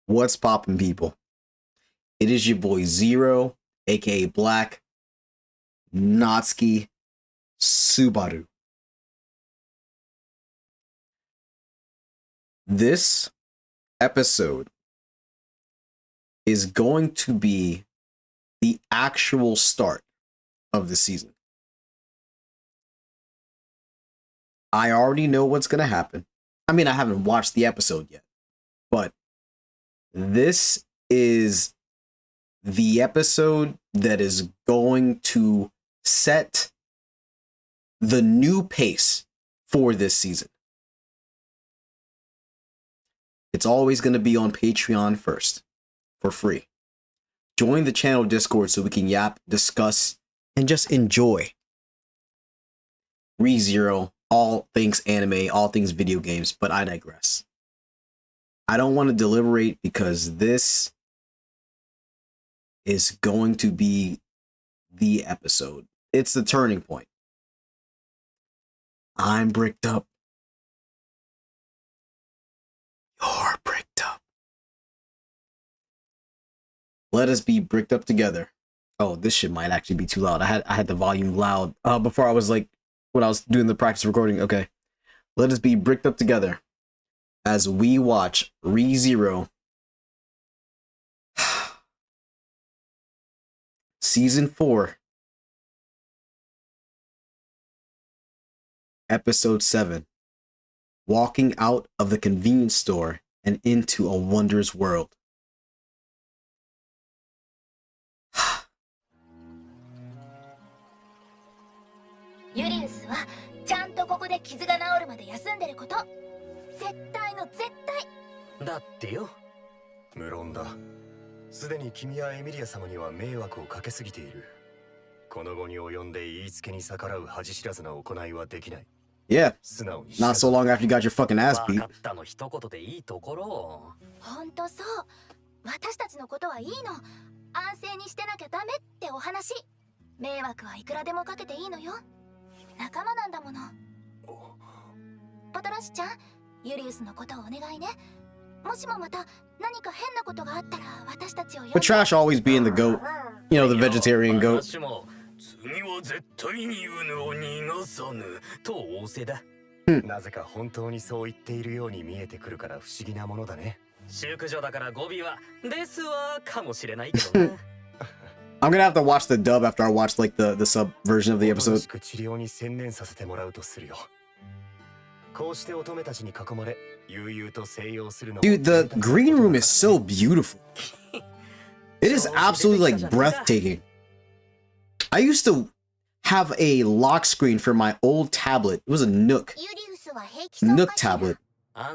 What's poppin', people? It is your boy Zero, aka Black, Natsuki, Subaru. This episode is going to be the actual start of the season. I already know what's going to happen. I mean, I haven't watched the episode yet, but this is the episode that is going to set the new pace for this season. It's always going to be on Patreon first, for free. Join the channel Discord so we can yap, discuss, and just enjoy ReZero, all things anime, all things video games, but I digress. I don't want to deliberate because this is going to be the episode. It's the turning point. I'm bricked up. You're bricked up. Let us be bricked up together. Oh, this shit might actually be too loud. I had the volume loud before I was like, when I was doing the practice recording. Okay. Let us be bricked up together as we watch ReZero Season 4, Episode 7, walking out of the convenience store and into a wondrous world. Wondrous はちゃんとここで傷が治るまで休んでること。絶対の絶対。だってよ。無論だ。すでに君やエミリア様には迷惑をかけすぎている。この後に及んで言いつけに逆らう恥知らずな行いはできない。Yeah, not so long after you got your fucking ass beat. 分かったの一言でいいところ。ほんとそう。私たちのことはいいの。安静にしてなきゃダメってお話。迷惑はいくらでもかけていいのよ。仲間なんだもの。パトラシちゃん、ユリウスのことをお願いね。もしもまた何か変なことがあったら私たちを呼んで。But Trash always being the goat, you know, the vegetarian goat. 次は絶対にウヌを逃がさぬと仰せだ。なぜか本当にそう言っているように見えてくるから不思議なものだね。宿女だから語尾はですわかもしれないけどな。I'm gonna have to watch the dub after I watch like the sub version of the episode. 治療に専念させてもらうとするよ。こうして乙女たちに囲まれ、悠々と静養するの。Dude, the green room is so beautiful. It is absolutely like breathtaking. I used to have a lock screen for my old tablet. It was a Nook tablet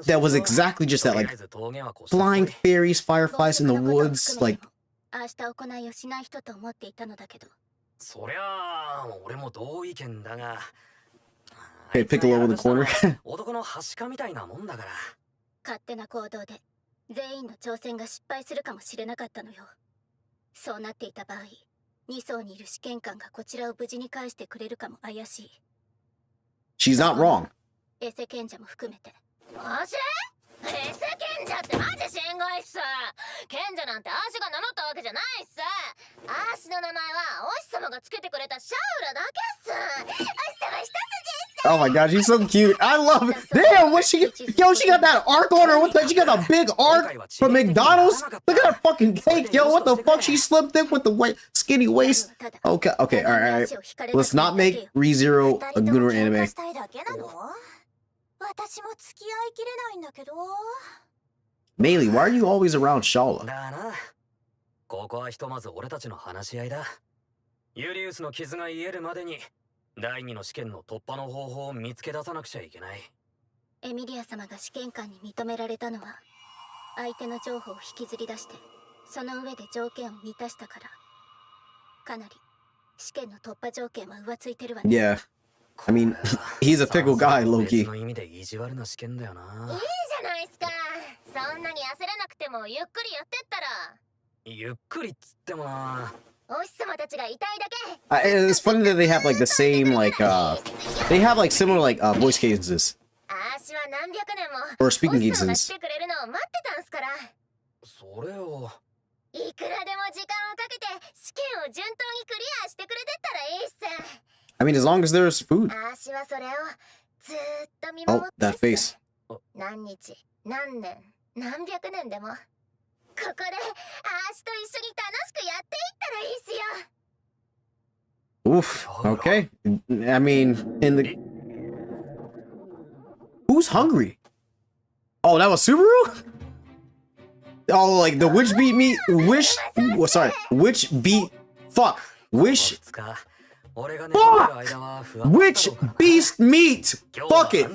that was exactly just that, like flying fairies, fireflies in the woods, like. 明日行いをしない人と思っていたのだけど。そりゃあ、俺も同意見だが。Hey, Piccolo in the corner. 男のはしかみたいなもんだから。勝手な行動で全員の挑戦が失敗するかもしれなかったのよ。そうなっていた場合、2層にいる試験官がこちらを無事に返してくれるかも怪しい。She's not wrong. エセ賢者も含めて。マジ？エセ賢者ってマジ心外っす。賢者なんてアーシが名乗ったわけじゃないっす。アーシの名前はお師様がつけてくれたシャウラだけっす。お師様一筋っす。Oh my god, she's so cute. I love it. Damn, what she yo, she got that arc on her. What the, she got a big arc from McDonald's. Look at her fucking cake, yo. What the fuck? She slim thick with the skinny waist. Okay, okay, all right. Let's not make ReZero a gooner anime. 私も付き合いきれないんだけど。Meili, why are you always around Shala? だな。ここはひとまず俺たちの話し合いだ。ユリウスの傷が癒えるまでに第二の試験の突破の方法を見つけ出さなくちゃいけない。エミリア様が試験官に認められたのは相手の情報を引きずり出してその上で条件を満たしたから。かなり試験の突破条件は上ついてるわね。Yeah. I mean, he's a fickle guy, Loki. の意味で意地悪な試験だよな。いいじゃないっすか。そんなに焦らなくてもゆっくりやってったら。ゆっくりっつってもな。お日様たちが痛いだけ。It's funny that they have like the same like they have like similar like voice cadences あーしは何百年も or speaking お日様が cadences. 来てくれるのを待ってたんすから。それを。いくらでも時間をかけて試験を順当にクリアしてくれてったらいいっす。I mean, as long as there's food. あーしはそれをずーっと見 Oh, 守って that face. 何日、何年、何百年でもここであーしと一緒に楽しくやっていったらいいっすよ。 Oof. Okay. I mean, in the who's hungry? Oh, that was Subaru? Oh, like the witch beat me. Wish. Sorry. Witch beat. Fuck. Wish. Which beast meat? Fuck it.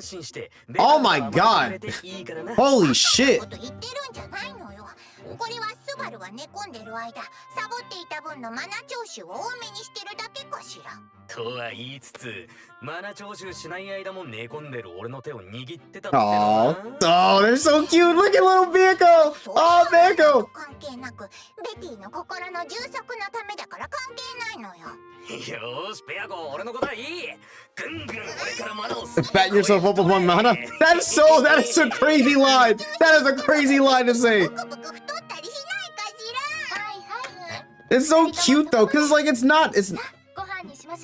Oh my god. Holy shit. これはスバルが寝込んでる間、サボっていた分のマナ徴収を多めにしてるだけかしら。とは言いつつ、マナ徴収しない間も寝込んでる俺の手を握ってたって Oh, they're so cute. Look at little Beako. Oh, Beako. 関係なく、ベティの心の充足のためだから関係ないのよ。よーし、ペアコ、俺のことはいい。ぐんぐん俺からマナを Fatten yourself up with one mana. That is a crazy line. That is a crazy line to say. ブクブク太ったりしないかしら。はいはい。 It's so cute though, cause like it's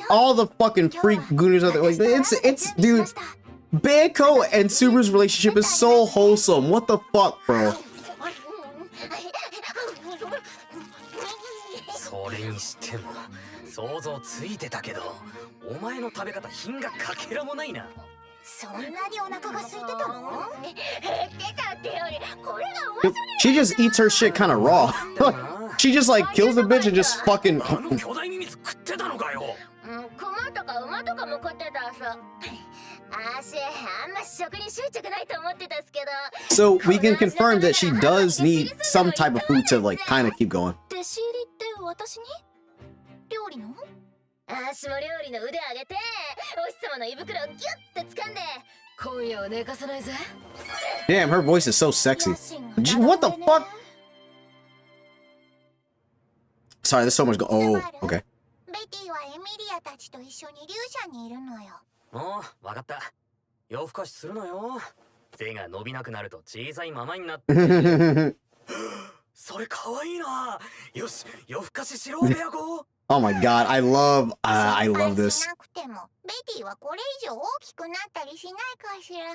all the fucking freak gooners out there. Like it's dude. Beako and Subaru's relationship is so wholesome. What the fuck, bro? それにしても想像ついてたけど、お前の食べ方品がかけらもないな。そんなにお腹が空いてたの？減ってたってよりこれが面白い。 She just eats her shit kind of raw. She just like kills the bitch and just fucking. 巨大ミミズ食ってたのかよ。クマとか馬とかも食ってたさ。あし、あんま食に執着ないと思ってたっすけど。 So we can confirm that she does need some type of food to like kind of keep going. 弟子入りって私に？料理の？あしも料理の腕上げて、お日様の胃袋をギュッて掴んで、今夜は寝かさないぜ。 Damn, her voice is so sexy. What the fuck? Sorry, there's so much Oh, okay. ベティはエミリアたちと一緒に竜舎にいるのよ。もうわかった。夜更かしするのよ。背が伸びなくなると小さいままになって。それ可愛いな。よし、夜更かししろベアゴ。 Oh my god, I love this. なくてもベティはこれ以上大きくなったりしないかしら。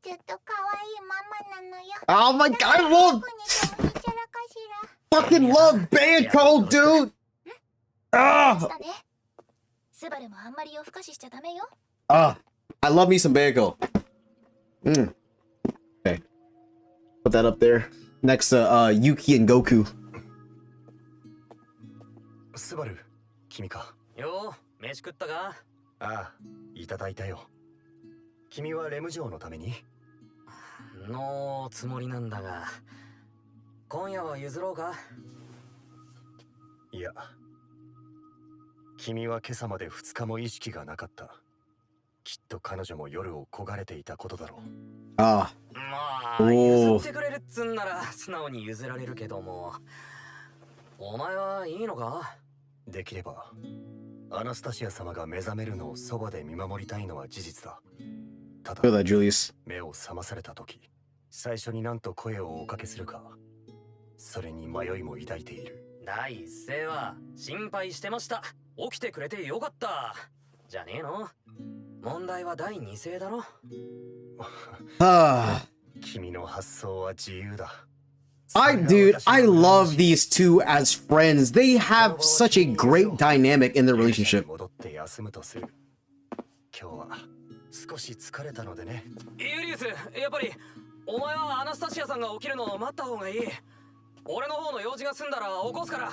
ちょっと可愛いママなのよ。 Oh my god, I fucking love Beako, dude. Ah, スバルもあんまり夜更かししちゃダメよ。 I love me some Beako. Okay, put that up there next to Yuki and Goku. スバル、君か。よう、飯食ったか？ああ、いただいたよ。君はレム城のために？のつもりなんだが、今夜は譲ろうか？いや、君は今朝まで2日も意識がなかった。きっと彼女も夜を焦がれていたことだろう。まあ、譲ってくれるっつんなら素直に譲られるけども、お前はいいのか？できればアナスタシア様が目覚めるのをそばで見守りたいのは事実だ。ただ、Julius. 目を覚まされた時、最初に何と声をおかけするか、それに迷いも抱いている。第一声は心配してました。起きてくれてよかった。じゃねえの？問題は第二声だろ。君の発想は自由だ。Dude, I love these two as friends. They have such a great dynamic in their relationship. 戻って休むとする。今日は少し疲れたのでね。ユリウス、やっぱりお前はアナスタシアさんが起きるのを待った方がいい。俺の方の用事が済んだら起こすから。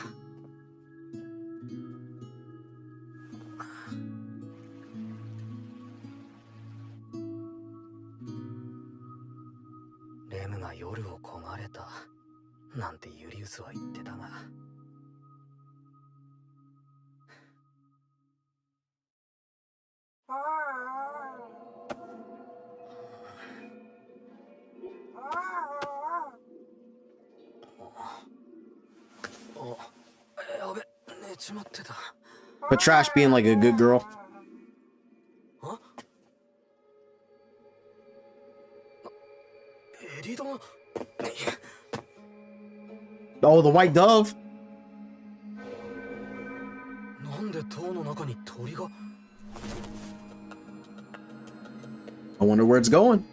レムが夜を焦がれたなんてユリウスは言ってたが。But Trash being like a good girl. Oh, the white dove. I wonder where it's going.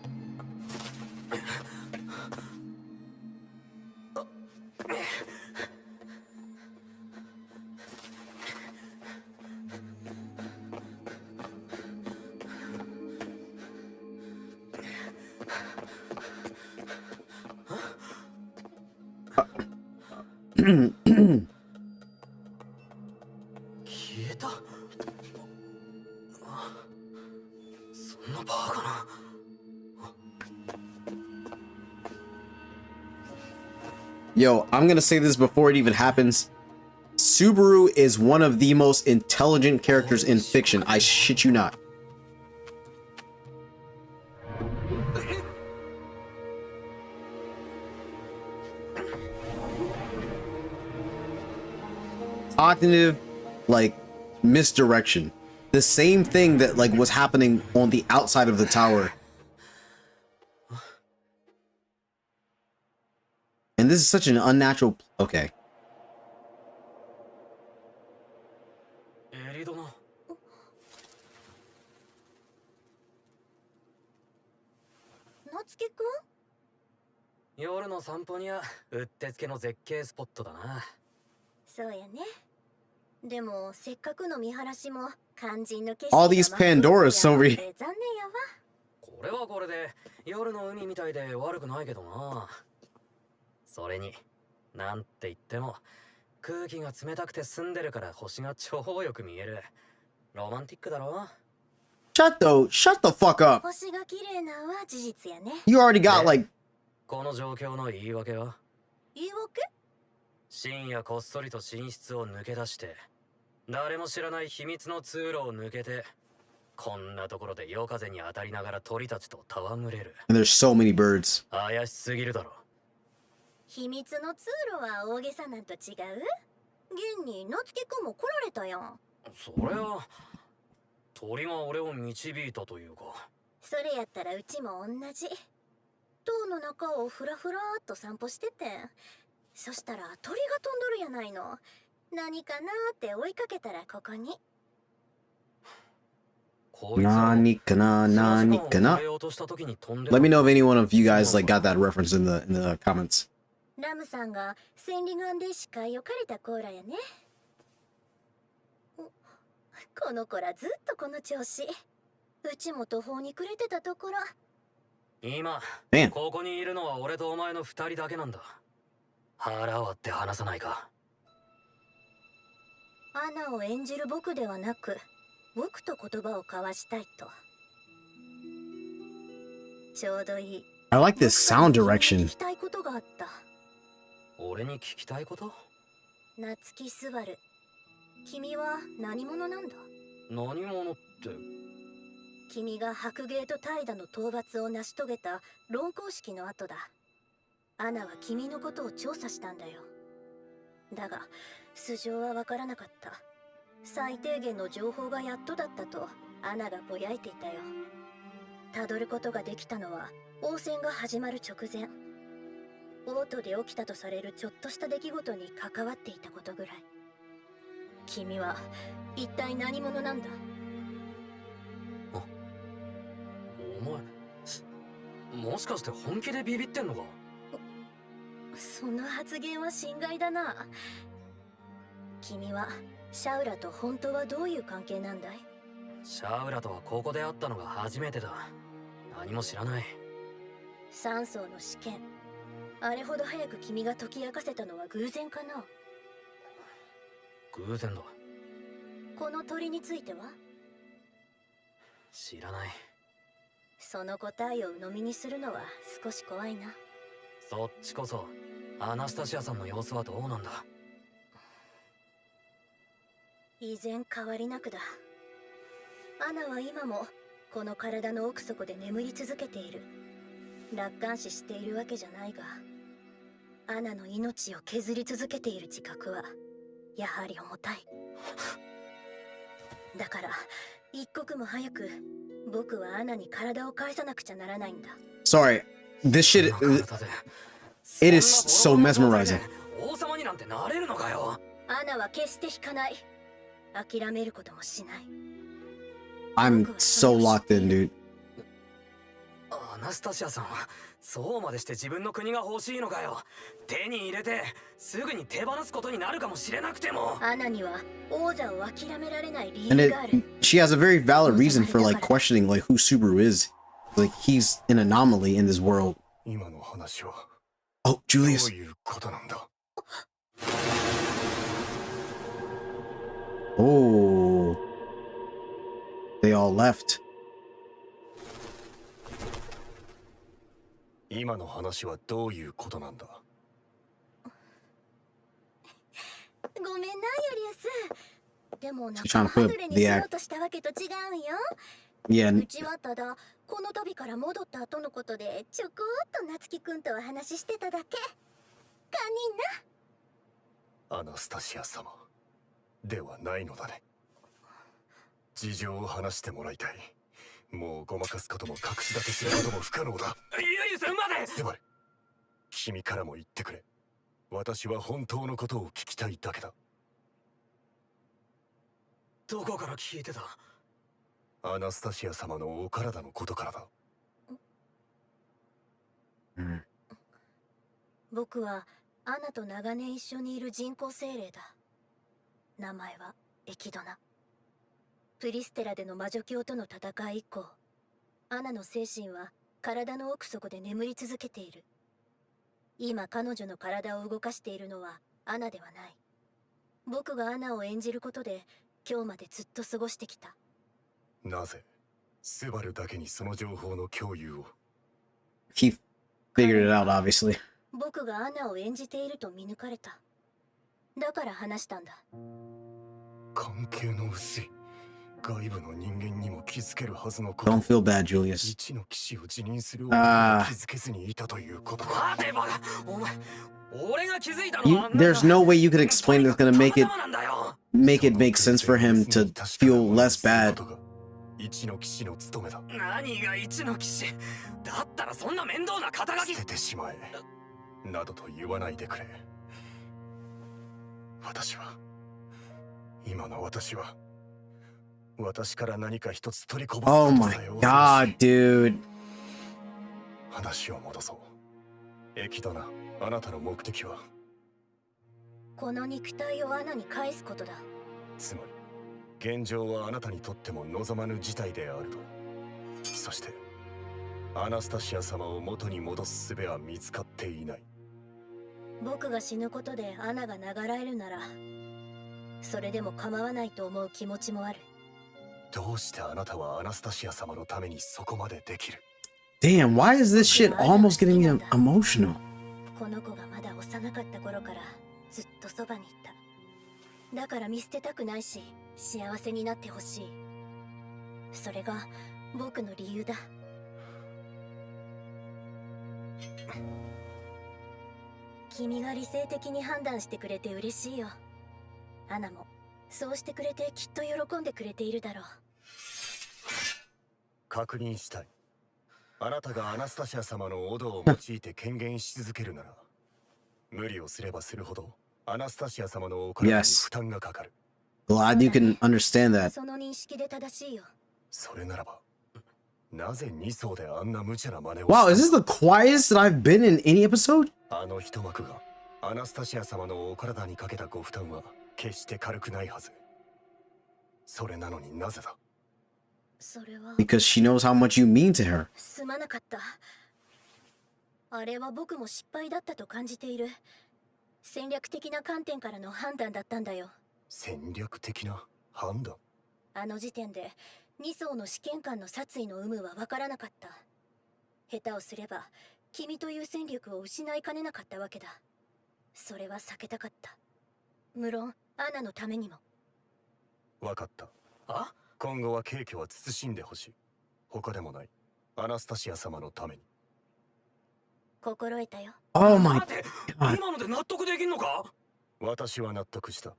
Yo, I'm gonna say this before it even happens. Subaru is one of the most intelligent characters in fiction. I shit you not. Cognitive, like, misdirection. The same thing that, like, was happening on the outside of the tower. And this is such an unnatural... Okay. Natsuki-kun? 夜の散歩にはうってつけの絶景スポットだな。そうやね。でもせっかくの見晴らしも肝心の景 All these Pandoras over here. 残念やわ。これはこれで夜の海みたいで悪くないけどな。それになんて言っても空気が冷たくて澄んでるから星が超よく見える。ロマンティックだろ。Shut the fuck up. 星が綺麗なは事実やね。 You already got like... この状況の言い訳は？言い訳？深夜こっそりと寝室を抜け出して誰も知らない秘密の通路を抜けてこんなところで夜風に当たりながら鳥たちと戯れる。 And there's so many birds. 怪しすぎるだろ。秘密の通路は大げさなんと違う？現に夏樹くんも来られたやん。そりゃ鳥が俺を導いたというか。それやったらうちも同じ。塔の中をふらふらっと散歩してて、そしたら鳥が飛んどるやないの。何かなーって追いかけたらここに。何かな? Let me know if any one of you guys like got that reference in the comments. ラムさんが千里眼で視界を借りたコーラやね。この子らずっとこの調子。うちも途方に暮れてたところ。今 Man. ここにいるのは俺とお前の二人だけなんだ。腹割って話さないか。アナを演じる僕ではなく、僕と言葉を交わしたいと。ちょうどいい。I like this sound direction. 聞きたいことがあった。俺に聞きたいこと？夏木スバル、君は何者なんだ？何者って？君が白芸と怠惰の討伐を成し遂げた論功式の後だ。アナは君のことを調査したんだよ。だが素性はわからなかった。最低限の情報がやっとだったとアナがぼやいていたよ。たどることができたのは王戦が始まる直前、王都で起きたとされるちょっとした出来事に関わっていたことぐらい。君は一体何者なんだ？お前もしかして本気でビビってんのか？その発言は心外だな。君はシャウラと本当はどういう関係なんだい？シャウラとはここで会ったのが初めてだ。何も知らない。3層の試験、あれほど早く君が解き明かせたのは偶然かな？偶然だ。この鳥については？知らない。その答えを鵜呑みにするのは少し怖いな。そっちこそアナスタシアさんの様子はどうなんだ？依然変わりなくだ。アナは今もこの体の奥底で眠り続けている。楽観視しているわけじゃないが、アナの命を削り続けている自覚はやはり重たい。だから一刻も早く僕はアナに体を返さなくちゃならないんだ。 Sorry, this shit, it is so mesmerizing. 王様になんてなれるのかよ。アナは決して引かない。諦めることもしない。 I'm so locked in, dude. アナスタシアさんはそうまでして自分の国が欲しいのかよ。手に入れてすぐに手放すことになるかもしれなくても。アナには王座を諦められない理 And 由 it, がある。 she has a very valid reason for like questioning like who Subaru is. Like he's an anomaly in this world. 今の話は Oh, ど Julius. ういうことなんだ。 Oh. They all left. 今の話はどういうことなんだ。ごめんな、ユリウス。でも She's 仲 trying 間 to put 外れに the しよ act. うとしたわけと違うんよ。 Yeah. うちはただこの旅から戻った後のことでちょこっと夏樹くんとお話ししてただけ。堪忍な。アナスタシア様ではないのだね。事情を話してもらいたい。もうごまかすことも隠し立てすることも不可能だ。ユイスまで。セバル、君からも言ってくれ。私は本当のことを聞きたいだけだ。どこから聞いてた？アナスタシア様のお体のことからだ。僕はアナと長年一緒にいる人工精霊だ。名前はエキドナ。プリステラでの魔女教との戦い以降、アナの精神は体の奥底で眠り続けている。今彼女の体を動かしているのはアナではない。僕がアナを演じることで今日までずっと過ごしてきた。なぜスバルだけにその情報の共有を？ He figured it out, obviously. 僕がアナを演じていると見抜かれた。だから話したんだ。関係の薄い外部の人間にも気づけるはずのこと。 Don't feel bad, Julius. 一の騎士を辞任する男が気づけずにいたということか。There's no way you could explain that's gonna make it make sense for him to feel less bad. 一の騎士の務めだ。何が一の騎士だったらそんな面倒な肩書き捨ててしまえなどと言わないでくれ。今の私は私から何か一つ取りこぼす Oh こと my さえ恐ろしい。 god, dude. 話を戻そう。エキドナ、あなたの目的は？この肉体をアナに返すことだ。つまり現状はあなたにとっても望まぬ事態であると。そしてアナスタシア様を元に戻す術は見つかっていない。僕が死ぬことでアナが流らえるならそれでも構わないと思う気持ちもある。どうしてあなたはアナスタシア様のためにそこまでできる？ Damn, why is this shit almost getting emotional? この子がまだ幼かった頃からずっとそばにいた。だから見捨てたくないし幸せになってほしい。それが僕の理由だ。君が理性的に判断してくれて嬉しいよ。アナもそうしてくれてきっと喜んでくれているだろう。確認したい。あなたがアナスタシア様のオドを用いて権限し続けるなら無理をすればするほどアナスタシア様のお体に負担がかかる。 Glad you can understand that. その認識で正しいよ。それならばなぜ2層であんな無茶な真似をした？ Wow, is this the quietest that I've been in any episode? あの一幕がアナスタシア様のお体にかけたご負担は決して軽くないはず。それなのになぜだ？それは Because she knows how much you mean to her. すまなかった。あれは僕も失敗だったと感じている。戦略的な観点からの判断だったんだよ。戦略的な判断？あの時点で2層の試験官の殺意の有無は分からなかった。下手をすれば君という戦力を失いかねなかったわけだ。それは避けたかった。無論アナのためにも。分かった。あ？今後は軽挙は慎んでほしい。他でもない。アナスタシア様のために。心得たよ。Oh my god. 今ので納得できんのか？私は納得した。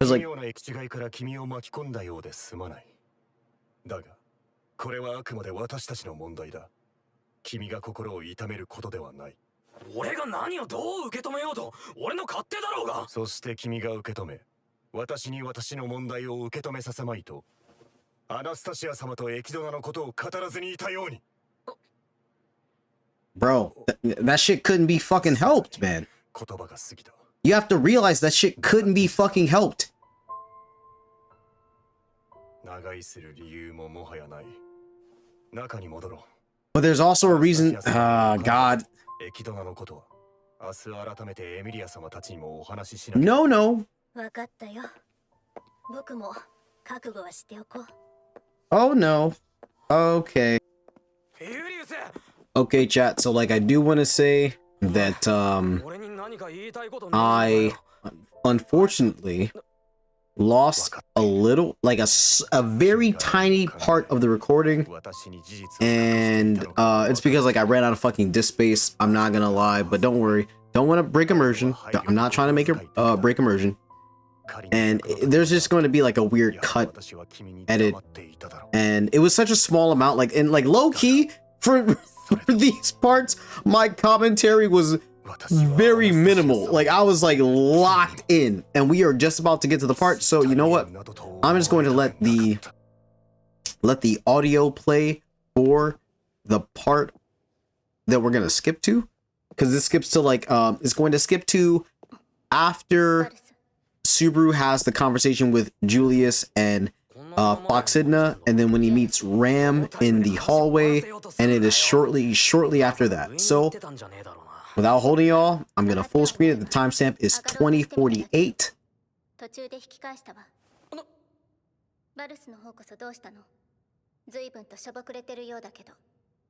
Because like 奇妙な行き違いから君を巻き込んだようですまない。だが、これはあくまで私たちの問題だ。君が心を痛めることではない。俺が何をどう受け止めようと、俺の勝手だろうが。そして君が受け止め、私に私の問題を受け止めさせまいと、アナスタシア様とエキドナのことを語らずにいたように。Bro, that shit couldn't be fucking helped, man. 言葉が過ぎた。You have to realize that shit couldn't be fucking helped. 長居する理由ももはやない。中に戻ろう。But there's also a reason. God. エキドナのことは明日改めてエミリア様たちにもお話ししなきゃ。No, no. わかったよ。僕も覚悟はしておこう。Oh no. Okay. Okay, chat. So like I do want to say that I unfortunately lost a little, like a very tiny part of the recording, and it's because like I ran out of fucking disk space. I'm not gonna lie, but don't worry. Don't want to break immersion. I'm not trying to make it break immersion. And there's just going to be like a weird cut edit, and it was such a small amount, like, and like low key for these parts my commentary was very minimal. Like I was like locked in, and we are just about to get to the part, so you know what, I'm just going to let the audio play for the part that we're gonna skip to, because this skips to like it's going to skip to after Subaru has the conversation with Julius and Foxidna, and then when he meets Ram in the hallway, and it is shortly after that. So without holding y'all, I'm gonna full screen it. The timestamp is 2048. 途中で引き返したわ。バルスの方こそどうしたの？随分としょぼくれてるようだけど、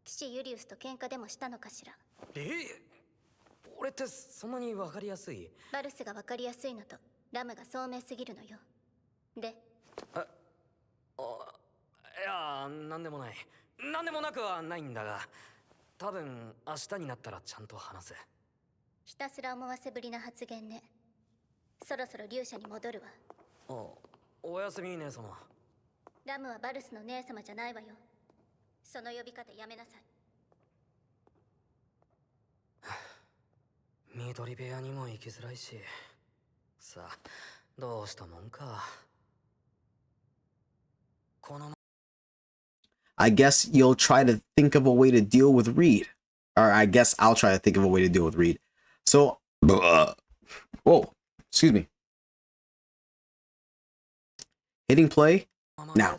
騎士ユリウスと喧嘩でもしたのかしら。俺ってそんなにわかりやすい？バルスがわかりやすいのとラムが聡明すぎるのよ。で、いや、なんでもない。なんでもなくはないんだが、多分明日になったらちゃんと話す。ひたすら思わせぶりな発言ね。そろそろ勇者に戻るわ。おやすみ姉様。ラムはバルスの姉様じゃないわよ。その呼び方やめなさい。緑部屋にも行きづらいし。さあ、どうしたもんか。I guess you'll try to think of a way to deal with Reed. Or I guess I'll try to think of a way to deal with Reed. So, whoa, excuse me. Hitting play now.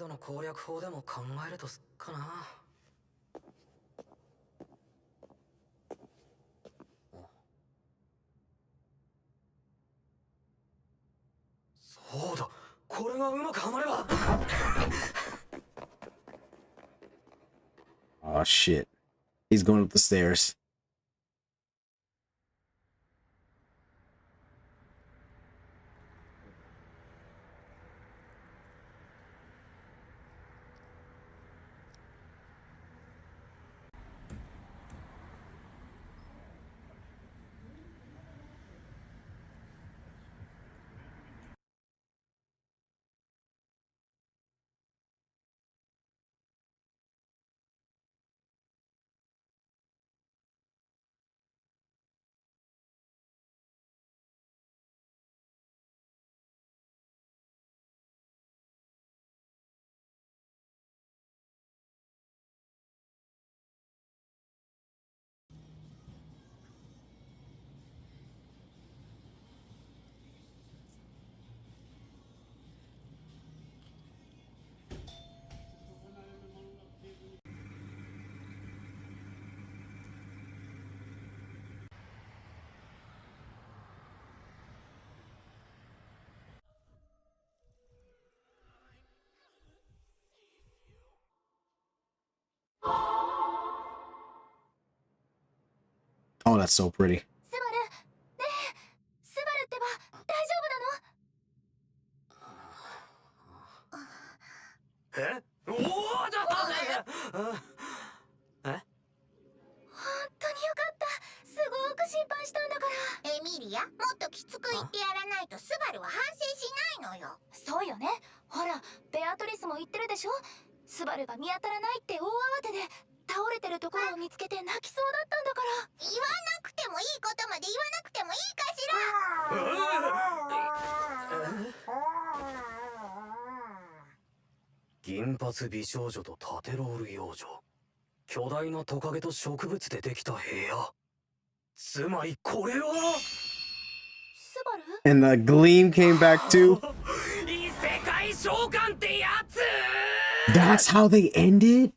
Oh shit. He's going up the stairs. Oh, that's so pretty. スバル、ねえ、スバルってば大丈夫なの？おおだ。本当によかった。すごく心配したんだから。エミリア、もっときつく言ってやらないとスバルは反省しないのよ。でしょ。スバルが見当たらないって大慌てで倒れてるところを見つけて泣きそうだったんだから。言わなくてもいいことまで言わなくてもいいかしら。銀髪美少女と縦ロール幼女、巨大なトカゲと植物でできた部屋。つまりこれはスバル And the gleam came back too. 異世界召喚ってやつ。 That's how they ended?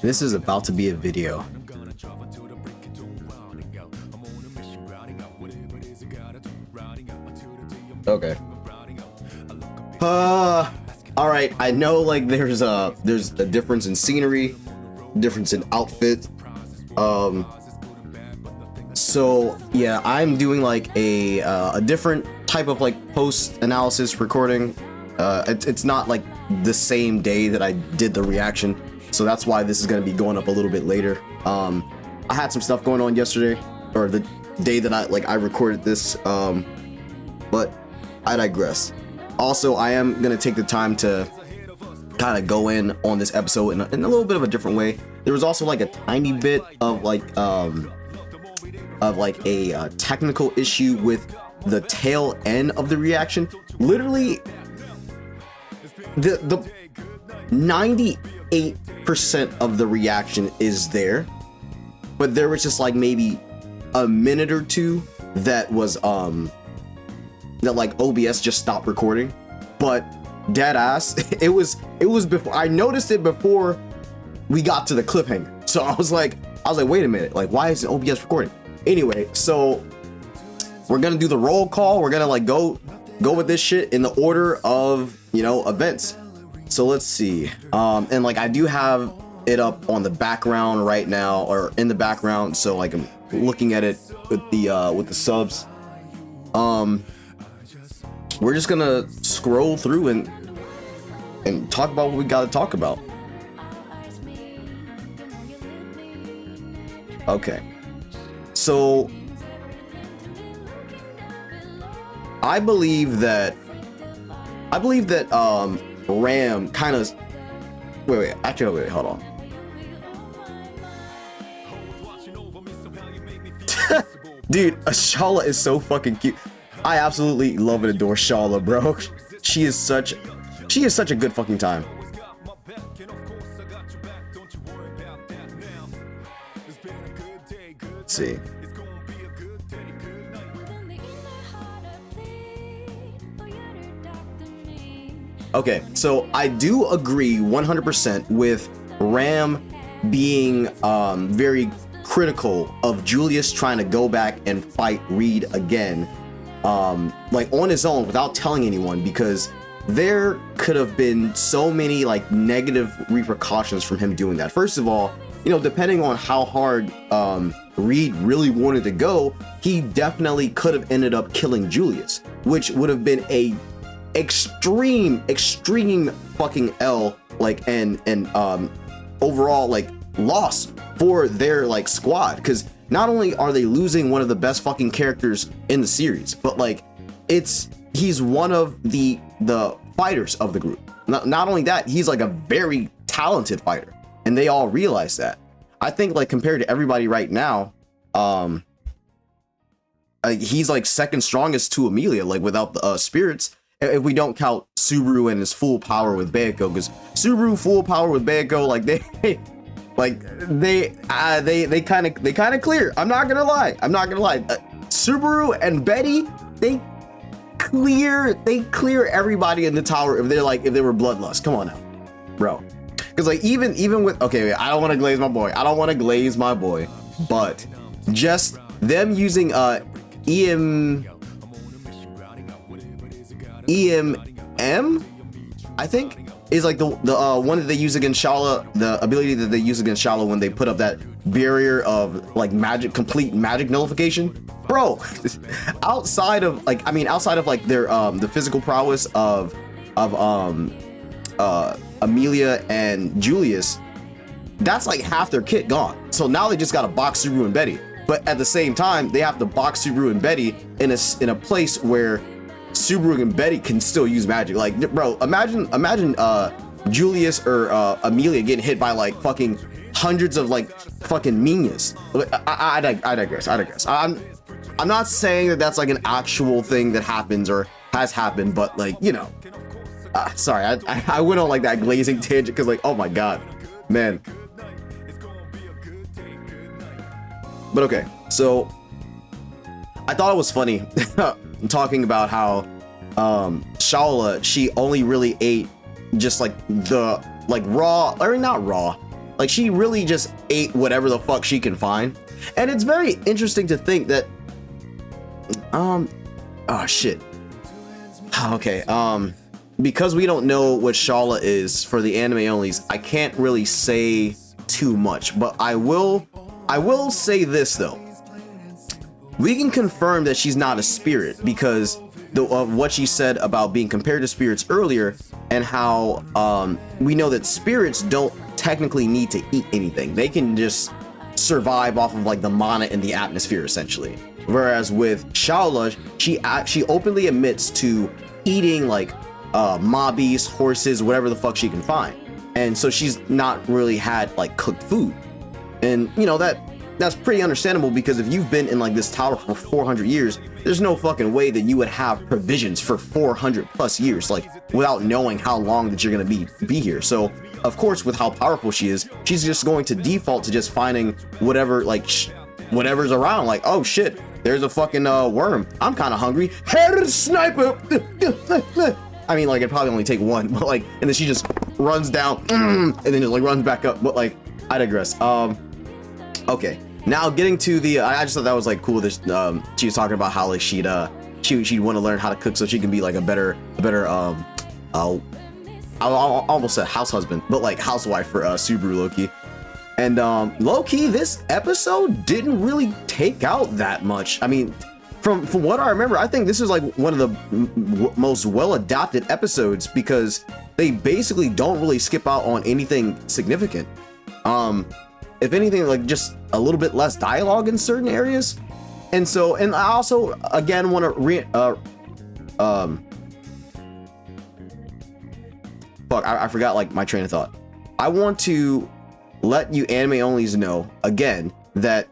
This is about to be a video. Okay. All right. I know, like, there's a difference in scenery, difference in outfit. So yeah, I'm doing like a different type of like post analysis recording. It's not like the same day that I did the reaction, so that's why this is gonna be going up a little bit later. I had some stuff going on yesterday, or the day that I recorded this, but I digress. Also, I am gonna take the time to kind of go in on this episode in a little bit of a different way. There was also like a tiny bit of like a technical issue with the tail end of the reaction. Literally, the 98% of the reaction is there, but there was just like maybe a minute or two that was that like OBS just stopped recording. But dead ass, it was before I noticed it, before we got to the cliffhanger. So I was like wait a minute, like why isn't OBS recording? Anyway, so we're gonna do the roll call. We're gonna like go with this shit in the order of, you know, events. So let's see. And like I do have it up on the background right now, or in the background, so like I'm looking at it with the subs. We're just gonna scroll through and talk about what we gotta talk about. Okay. So I believe that Ram kind of wait, hold on. Dude, Ashala is so fucking cute. I absolutely love and adore Shala, bro. She is such a good fucking time. Let's see. Okay, so I do agree 100% with Ram being very critical of Julius trying to go back and fight Reed again, like on his own without telling anyone, because there could have been so many like negative repercussions from him doing that. First of all, you know, depending on how hard Reed really wanted to go, he definitely could have ended up killing Julius, which would have been a extreme fucking L, like, and overall like loss for their like squad, because not only are they losing one of the best fucking characters in the series, but like he's one of the fighters of the group. Not only that, he's like a very talented fighter, and they all realize that. I think like compared to everybody right now, he's like second strongest to Amelia, like without the spirits, if we don't count Subaru and his full power with Bayako, because Subaru full power with Bayako, like they kind of clear. I'm not gonna lie. Subaru and Betty, they clear everybody in the tower if they were bloodlust. Come on now, bro. Because like even with, okay, I don't want to glaze my boy, but just them using EMM, I think, is like the one that they use against Shala, the ability that they use against Shala when they put up that barrier of like complete magic nullification. bro, outside of like, I mean, outside of like their the physical prowess of Amelia and Julius, that's like half their kit gone. So now they just got to box Subaru and Betty. But at the same time, they have to box Subaru and Betty in a place where Subaru and Betty can still use magic. Like, bro, imagine Julius or Amelia getting hit by like fucking hundreds of like fucking minions. I digress. I'm not saying that that's like an actual thing that happens or has happened, but like, you know, sorry, I went on like that glazing tangent because like, oh my god, man. But okay, so I thought it was funny talking about how Shaula, she only really ate just like the like raw, or not raw, like she really just ate whatever the fuck she can find. And it's very interesting to think that oh shit, okay, because we don't know what Shaula is for the anime onlys, I can't really say too much, but I will say this though. We can confirm that she's not a spirit because of what she said about being compared to spirits earlier, and how we know that spirits don't technically need to eat anything. They can just survive off of like the mana in the atmosphere essentially. Whereas with Shaula, she openly admits to eating like mobbies, horses, whatever the fuck she can find. And so she's not really had like cooked food. And you know, that's pretty understandable, because if you've been in like this tower for 400 years, there's no fucking way that you would have provisions for 400 plus years, like without knowing how long that you're gonna be here. So of course, with how powerful she is, she's just going to default to just finding whatever, like whatever's around. Like, oh shit, there's a fucking worm, I'm kind of hungry, head sniper. I mean, like, it'd probably only take one, but like, and then she just runs down and then just like runs back up. But like, I digress. Okay, now getting to the I just thought that was like cool that she was talking about how like she'd want to learn how to cook so she can be like a better I almost said house husband, but like housewife for Subaru low-key. And low-key, this episode didn't really take out that much. I mean, from what I remember, I think this is like one of the most well-adapted episodes, because they basically don't really skip out on anything significant. If anything, like just a little bit less dialogue in certain areas. And so, and I also again want to fuck, I forgot like my train of thought. I want to let you anime onlys know again that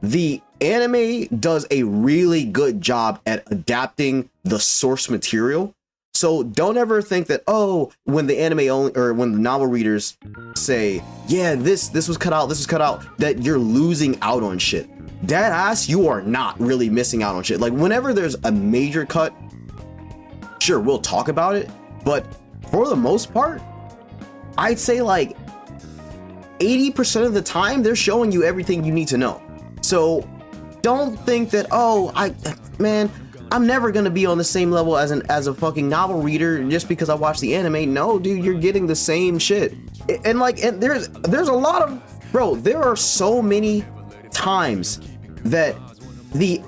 the anime does a really good job at adapting the source material. So don't ever think that, oh, when the anime only, or when the novel readers say, yeah, this was cut out, this was cut out, that you're losing out on shit. Dead ass, you are not really missing out on shit. Like whenever there's a major cut, sure, we'll talk about it, but for the most part, I'd say like 80% of the time they're showing you everything you need to know. So don't think that, oh, I'm never gonna be on the same level as a fucking novel reader just because I watch the anime. No, dude, you're getting the same shit. And there's a lot of, bro, there are so many times that the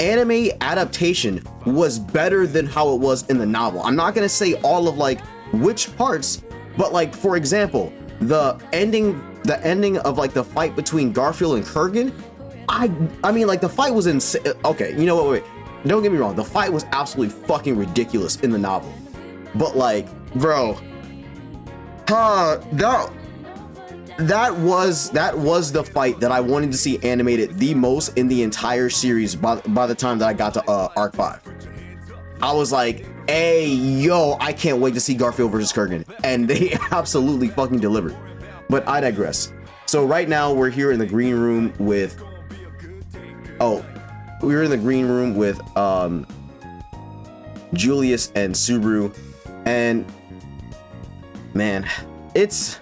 anime adaptation was better than how it was in the novel. I'm not gonna say all of like which parts, but like for example, the ending of like the fight between Garfield and Kurgan, I mean like the fight was insane. Okay, you know what, wait. Don't get me wrong, the fight was absolutely fucking ridiculous in the novel. But like, bro, that was the fight that I wanted to see animated the most in the entire series by the time that I got to Arc 5. I was like, hey, yo, I can't wait to see Garfield versus Kurgan. And they absolutely fucking delivered. But I digress. So right now we're here in the green room with... We were in the green room with Julius and Subaru, and man, it's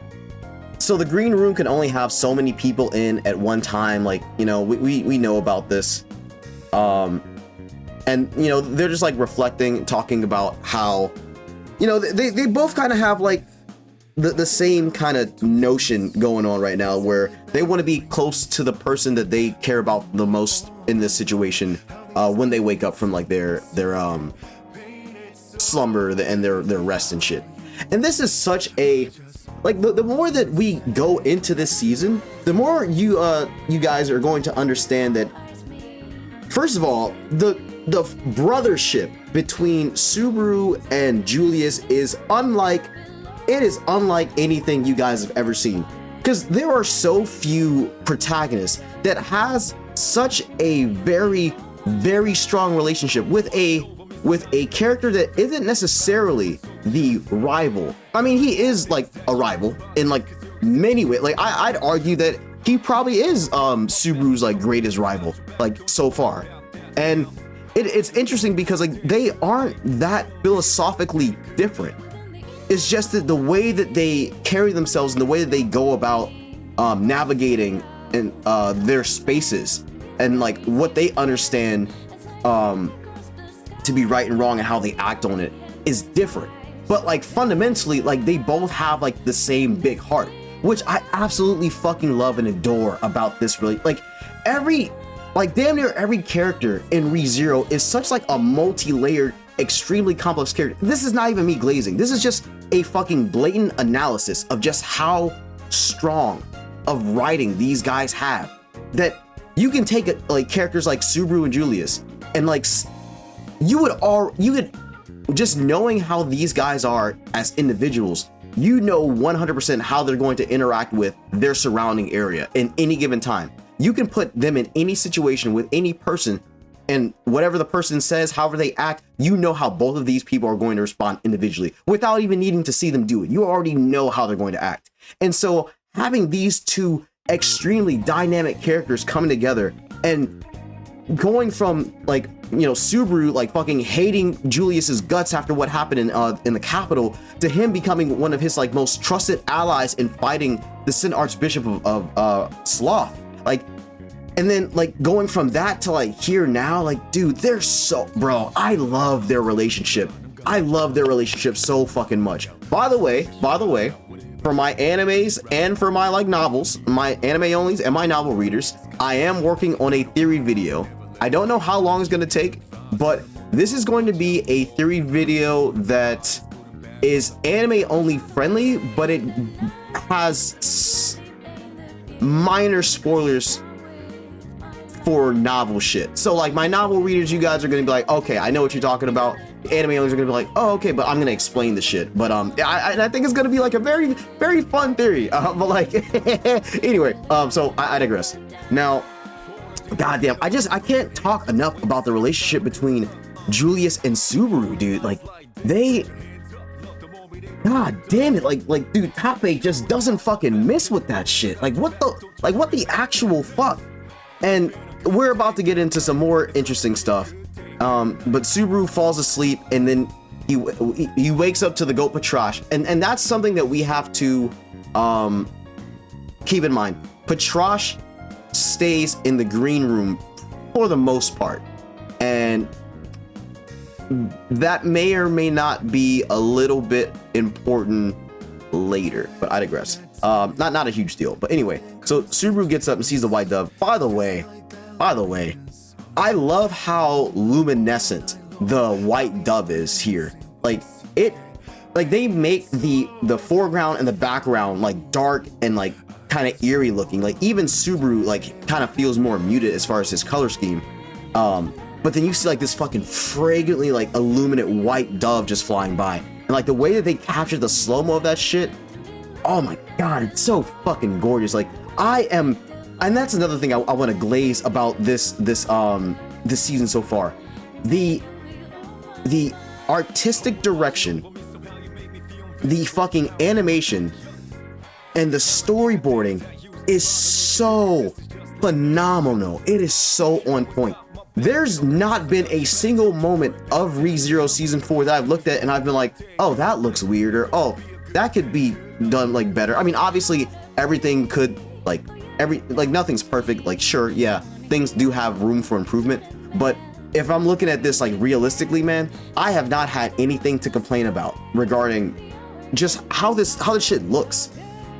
so the green room can only have so many people in at one time. Like, you know, we know about this, and you know, they're just like reflecting, talking about how, you know, they both kind of have like the same kind of notion going on right now, where they want to be close to the person that they care about the most in this situation, when they wake up from like their slumber and their rest and shit. And this is such a, like, the more that we go into this season, the more you guys are going to understand that, first of all, the brothership between Subaru and Julius is unlike anything you guys have ever seen, because there are so few protagonists that has such a very, very strong relationship with a character that isn't necessarily the rival. I mean, he is like a rival in like many ways. Like I'd argue that he probably is Subaru's like greatest rival, like so far. And it's interesting because like they aren't that philosophically different. It's just that the way that they carry themselves and the way that they go about navigating in their spaces and like what they understand to be right and wrong and how they act on it is different. But like fundamentally, like they both have like the same big heart, which I absolutely fucking love and adore about this. Really, like damn near every character in ReZero is such like a multi-layered, extremely complex character. This is not even me glazing. This is just a fucking blatant analysis of just how strong of writing these guys have, that you can take like characters like Subaru and Julius and like you would just knowing how these guys are as individuals, you know 100% how they're going to interact with their surrounding area in any given time. You can put them in any situation with any person, and whatever the person says, however they act, you know how both of these people are going to respond individually without even needing to see them do it. You already know how they're going to act. And so having these two extremely dynamic characters coming together and going from like, you know, Subaru like fucking hating Julius's guts after what happened in the capital, to him becoming one of his like most trusted allies in fighting the Sin Archbishop of Sloth, like, and then like going from that to like here now, like, dude, they're so, bro, I love their relationship. I love their relationship so fucking much. By the way, for my animes and for my like novels, my anime onlys and my novel readers, I am working on a theory video. I don't know how long it's going to take, but this is going to be a theory video that is anime only friendly, but it has minor spoilers for novel shit. So like my novel readers, you guys are going to be like, okay, I know what you're talking about. Anime owners are going to be like, oh, okay, but I'm going to explain the shit. But I think it's going to be like a very, very fun theory. But like, anyway, so I digress. Now, goddamn, I can't talk enough about the relationship between Julius and Subaru, dude. Like, they, god damn it, like, dude, Tape just doesn't fucking miss with that shit. Like, what the actual fuck? And we're about to get into some more interesting stuff. But Subaru falls asleep, and then he wakes up to the goat Patrash, and that's something that we have to keep in mind. Patrash stays in the green room for the most part, and that may or may not be a little bit important later, but I digress. Not a huge deal, but anyway, so Subaru gets up and sees the white dove. By the way, I love how luminescent the white dove is here. Like they make the foreground and the background like dark and like kind of eerie looking. Like even Subaru like kind of feels more muted as far as his color scheme. But then you see like this fucking fragrantly like illuminate white dove just flying by, and like the way that they captured the slow-mo of that shit, oh my god, it's so fucking gorgeous. Like and that's another thing I want to glaze about this season so far. The artistic direction, the fucking animation, and the storyboarding is so phenomenal. It is so on point. There's not been a single moment of ReZero Season 4 that I've looked at and I've been like, oh, that looks weird, or oh, that could be done like better. I mean, obviously everything could like nothing's perfect. Like, sure, yeah, things do have room for improvement, but if I'm looking at this like realistically, man, I have not had anything to complain about regarding just how this shit looks.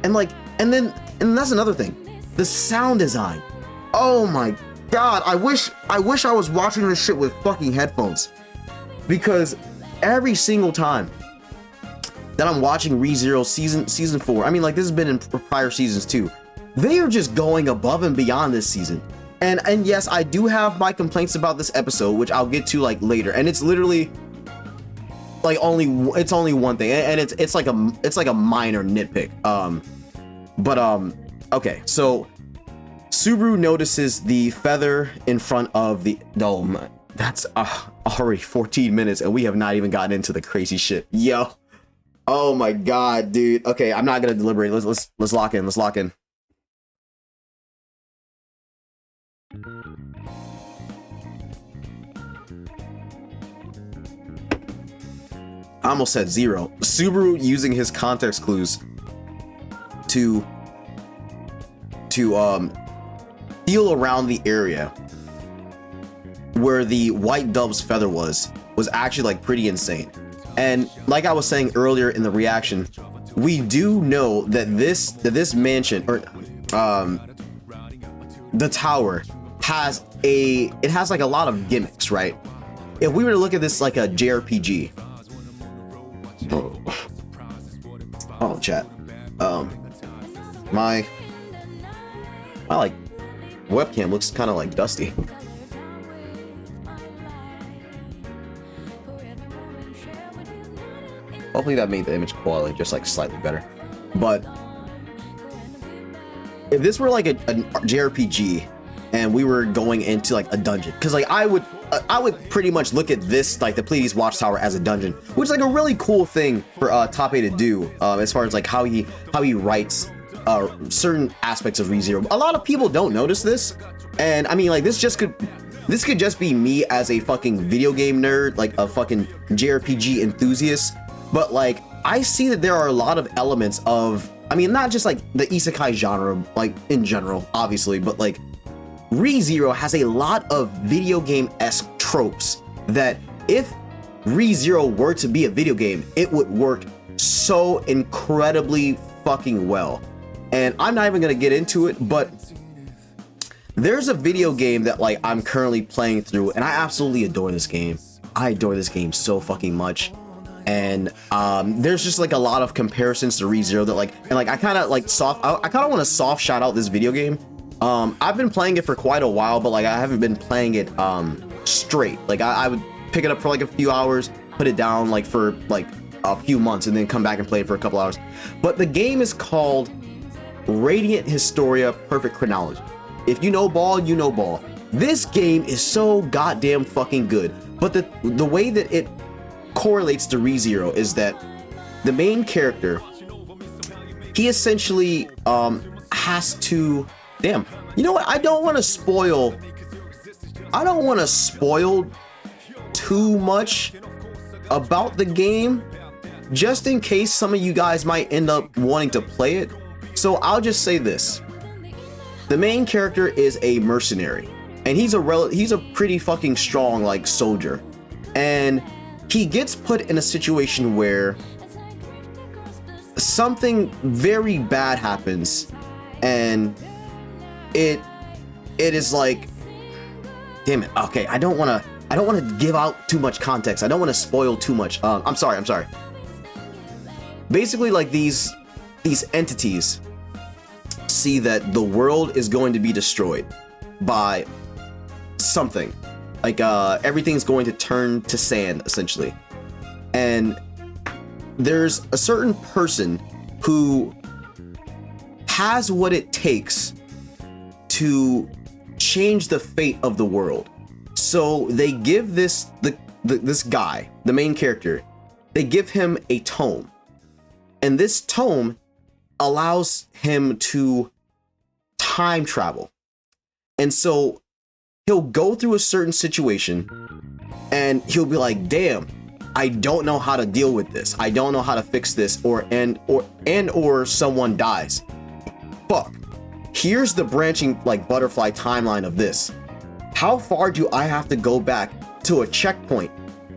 And like, and that's another thing. The sound design. Oh my god, I wish I was watching this shit with fucking headphones. Because every single time that I'm watching ReZero season 4, I mean, like, this has been in prior seasons too. They are just going above and beyond this season. And yes, I do have my complaints about this episode, which I'll get to like later. And it's literally like only one thing, and it's like a minor nitpick. Okay, so Subaru notices the feather in front of the dome. That's already 14 minutes, and we have not even gotten into the crazy shit. Yo, oh my god, dude. Okay, I'm not gonna deliberate. Let's lock in. Let's lock in. I almost said zero. Subaru using his context clues to feel around the area where the white dove's feather was actually like pretty insane. And like I was saying earlier in the reaction, we do know that this mansion, or the tower, has like a lot of gimmicks, right? If we were to look at this like a JRPG, oh chat, my like webcam looks kind of like dusty. Hopefully that made the image quality just like slightly better. But if this were like a JRPG and we were going into like a dungeon, because like I would pretty much look at this, like the Pleiades Watchtower, as a dungeon, which is like a really cool thing for Tappe to do, as far as like how he writes certain aspects of ReZero. A lot of people don't notice this, and I mean, like, this could just be me as a fucking video game nerd, like a fucking JRPG enthusiast. But like, I see that there are a lot of elements of, I mean, not just like the isekai genre, like in general, obviously, but like ReZero has a lot of video game-esque tropes that if ReZero were to be a video game, it would work so incredibly fucking well. And I'm not even gonna get into it, but there's a video game that like I'm currently playing through, and I absolutely adore this game. I adore this game so fucking much. And there's just like a lot of comparisons to ReZero that like, and like I kind of want to soft shout out this video game. I've been playing it for quite a while, but like I haven't been playing it straight. Like I would pick it up for like a few hours, put it down like for like a few months, and then come back and play it for a couple hours. But the game is called Radiant Historia Perfect Chronology. If you know ball, you know ball. This game is so goddamn fucking good. But the way that it correlates to ReZero is that the main character, he essentially has to, damn, you know what, I don't want to spoil too much about the game, just in case some of you guys might end up wanting to play it. So I'll just say this: the main character is a mercenary, and he's a pretty fucking strong like soldier, and he gets put in a situation where something very bad happens, and it is like, damn it, okay, I don't want to give out too much context. I don't want to spoil too much. I'm sorry. Basically, like these entities see that the world is going to be destroyed by something. Like everything's going to turn to sand, essentially. And there's a certain person who has what it takes to change the fate of the world. So they give this guy, the main character, they give him a tome. And this tome allows him to time travel. And so he'll go through a certain situation and he'll be like, damn, I don't know how to deal with this. I don't know how to fix this, or someone dies. Fuck. Here's the branching like butterfly timeline of this. How far do I have to go back to a checkpoint?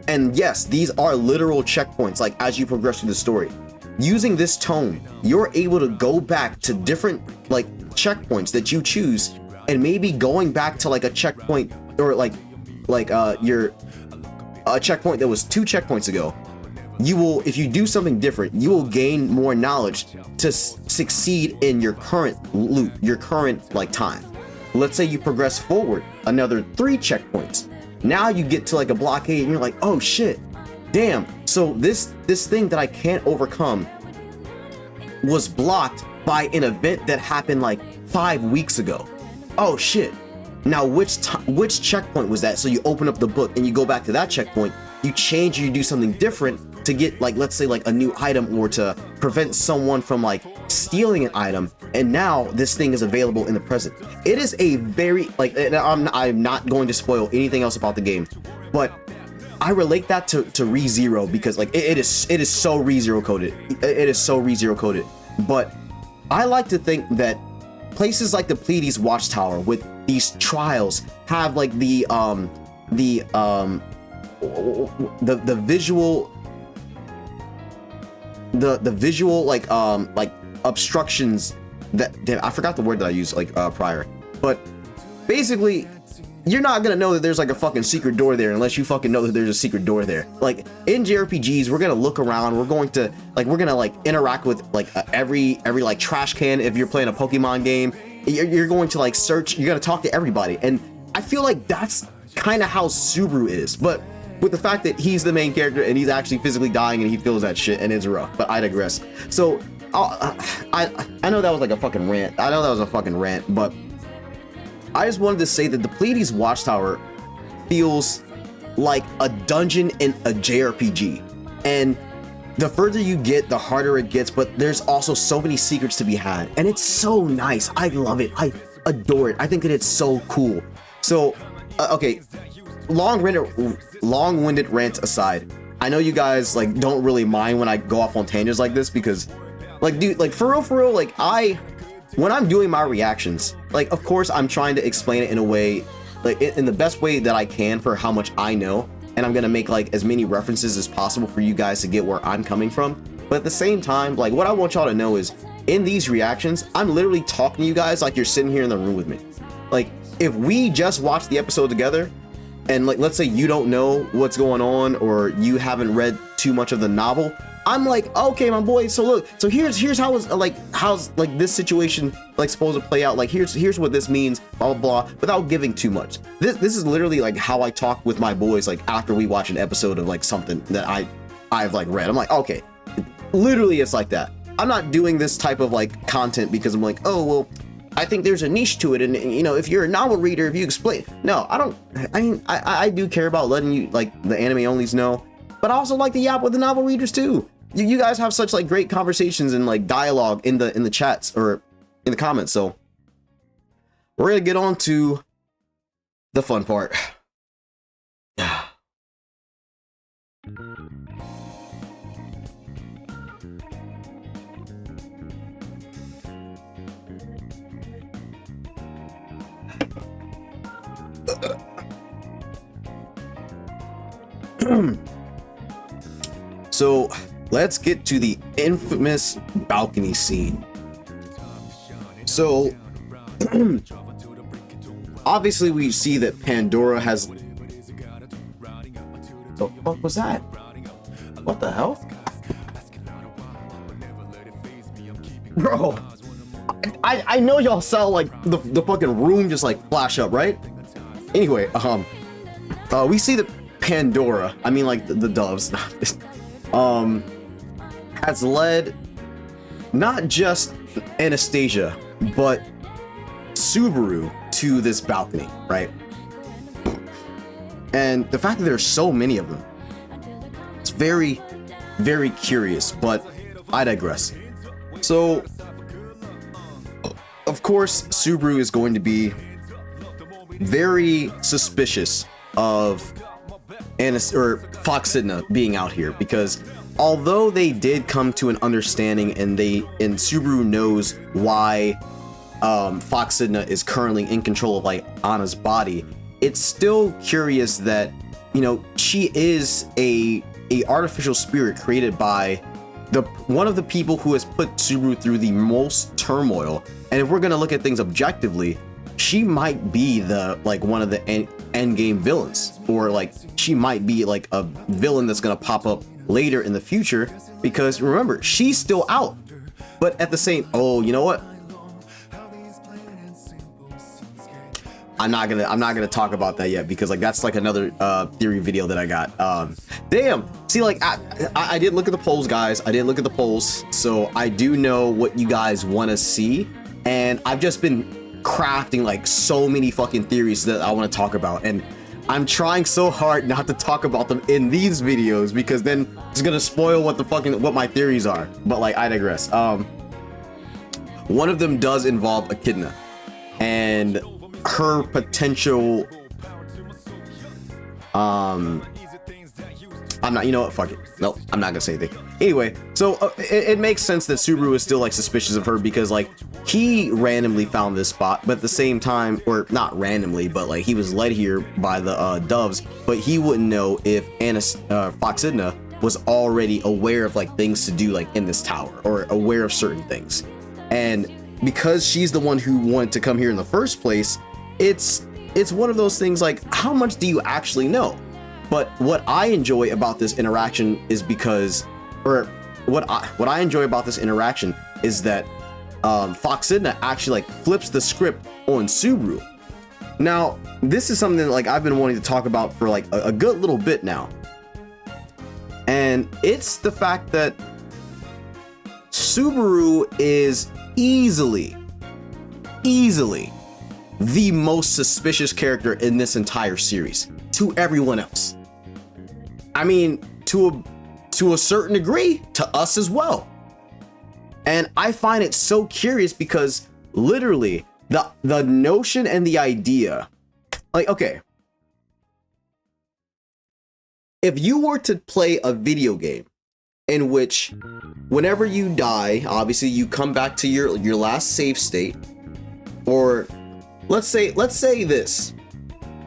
And yes, these are literal checkpoints, like as you progress through the story. using this tome, you're able to go back to different like checkpoints that you choose, and maybe going back to like a checkpoint or like your a checkpoint that was 2 checkpoints ago. You will, if you do something different, you will gain more knowledge to succeed in your current loop, your current like time. Let's say you progress forward another 3 checkpoints. Now you get to like a blockade and you're like, oh shit, damn. So this thing that I can't overcome was blocked by an event that happened like 5 weeks ago. Oh shit. Now which checkpoint was that? So you open up the book and you go back to that checkpoint, you change or you do something different to get like, let's say like a new item or to prevent someone from like stealing an item, and now this thing is available in the present. It is a very like, and I'm not going to spoil anything else about the game, but I relate that to ReZero because like it is so ReZero coded. It is so ReZero coded. But I like to think that places like the Pleiades Watchtower with these trials have like the visual like obstructions that, damn, I forgot the word that I used like prior, but basically you're not gonna know that there's like a fucking secret door there unless you fucking know that there's a secret door there. Like in JRPGs, we're gonna look around, we're gonna like interact with like every like trash can. If you're playing a Pokemon game, you're going to like search, you're gonna talk to everybody, and I feel like that's kind of how Subaru is, but with the fact that he's the main character and he's actually physically dying and he feels that shit, and it's rough. But I digress. So I know that was like a fucking rant. I know that was a fucking rant, but I just wanted to say that the Pleiades Watchtower feels like a dungeon in a JRPG, and the further you get, the harder it gets, but there's also so many secrets to be had, and it's so nice. I love it. I adore it. I think that it's so cool. So okay, long-winded rant aside, I know you guys like don't really mind when I go off on tangents like this, because like, dude, like for real, like when I'm doing my reactions, like of course I'm trying to explain it in a way, like in the best way that I can for how much I know, and I'm gonna make like as many references as possible for you guys to get where I'm coming from. But at the same time, like what I want y'all to know is in these reactions, I'm literally talking to you guys like you're sitting here in the room with me. Like if we just watch the episode together, and like let's say you don't know what's going on or you haven't read too much of the novel, I'm like, okay, my boy, so look, so here's how's like this situation like supposed to play out, like here's what this means, blah blah blah, without giving too much. This is literally like how I talk with my boys like after we watch an episode of like something that I've like read. I'm like, okay, literally it's like that. I'm not doing this type of like content because I'm like, oh well, I think there's a niche to it, and you know, if you're a novel reader, if you explain, no, I don't. I mean, I do care about letting you like the anime onlys know, but I also like to yap with the novel readers too. You guys have such like great conversations and like dialogue in the chats or in the comments. So we're gonna get on to the fun part. So let's get to the infamous balcony scene. So obviously we see that Pandora has... The fuck was that? What the hell? Bro, I know y'all saw like the fucking room just like flash up, right? Anyway, we see that Pandora, I mean like the doves, has led not just Anastasia, but Subaru to this balcony, right? And the fact that there's so many of them, it's very, very curious, but I digress. So, of course, Subaru is going to be very suspicious of Foxidna being out here, because although they did come to an understanding and Subaru knows why Foxidna is currently in control of like Anna's body, it's still curious that, you know, she is a artificial spirit created by one of the people who has put Subaru through the most turmoil. And if we're gonna look at things objectively, she might be the like one of the end game villains, or like she might be like a villain that's gonna pop up later in the future, because remember, she's still out. But at the same, oh, you know what? I'm not gonna talk about that yet, because like that's like another theory video that I got. Damn. See, like I did look at the polls, guys. I did look at the polls, so I do know what you guys want to see, and I've just been crafting like so many fucking theories that I want to talk about, and I'm trying so hard not to talk about them in these videos, because then it's gonna spoil what my theories are. But like, I digress. One of them does involve Echidna and her potential I'm not, you know what, fuck it, nope, I'm not gonna say anything. Anyway, so it makes sense that Subaru is still like suspicious of her, because like he randomly found this spot, but at the same time, or not randomly, but like he was led here by the doves, but he wouldn't know if Foxidna was already aware of like things to do like in this tower, or aware of certain things. And because she's the one who wanted to come here in the first place, it's one of those things like, how much do you actually know? But what I enjoy about this interaction is because, or what I enjoy about this interaction is that Foxidna actually like flips the script on Subaru. Now, this is something that like I've been wanting to talk about for like a good little bit now. And it's the fact that Subaru is easily the most suspicious character in this entire series to everyone else. I mean, to a certain degree, to us as well. And I find it so curious, because literally the notion and the idea, like, okay, if you were to play a video game in which whenever you die, obviously you come back to your last save state, or let's say this.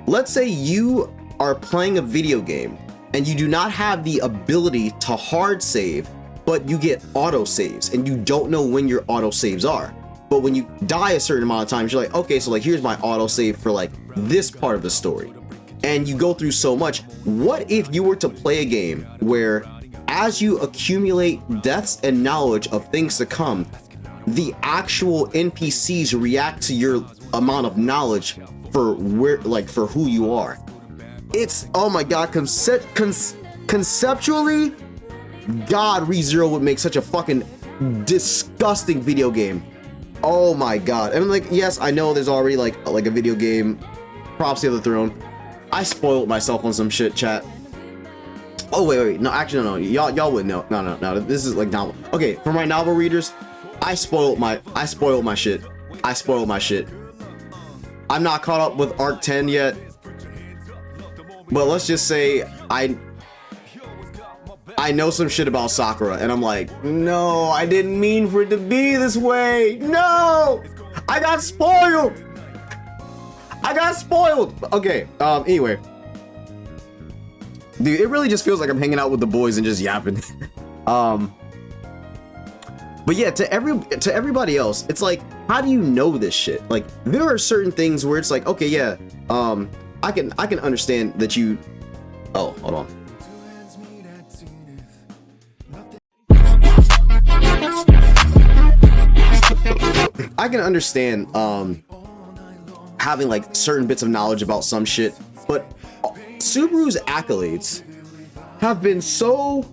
Let's say you are playing a video game and you do not have the ability to hard save, but you get auto saves, and you don't know when your auto saves are. But when you die a certain amount of times, you're like, okay, so like here's my auto save for like this part of the story. And you go through so much. What if you were to play a game where as you accumulate deaths and knowledge of things to come, the actual NPCs react to your amount of knowledge for who you are? It's, oh my god, conceptually, God, ReZero would make such a fucking disgusting video game. Oh my god. And like, yes, I know there's already like a video game, props to the throne. I spoiled myself on some shit, chat. Oh wait, no, actually no, y'all wouldn't know. No, this is like novel. Okay, for my novel readers, I spoiled my shit. I'm not caught up with Arc 10 yet, but let's just say I know some shit about Sakura, and I'm like, no, I didn't mean for it to be this way. No, I got spoiled. Okay, anyway. Dude, it really just feels like I'm hanging out with the boys and just yapping. But yeah, to everybody else, it's like, how do you know this shit? Like, there are certain things where it's like, okay, yeah, I can understand that you. Oh, hold on. I can understand having like certain bits of knowledge about some shit, but Subaru's accolades have been so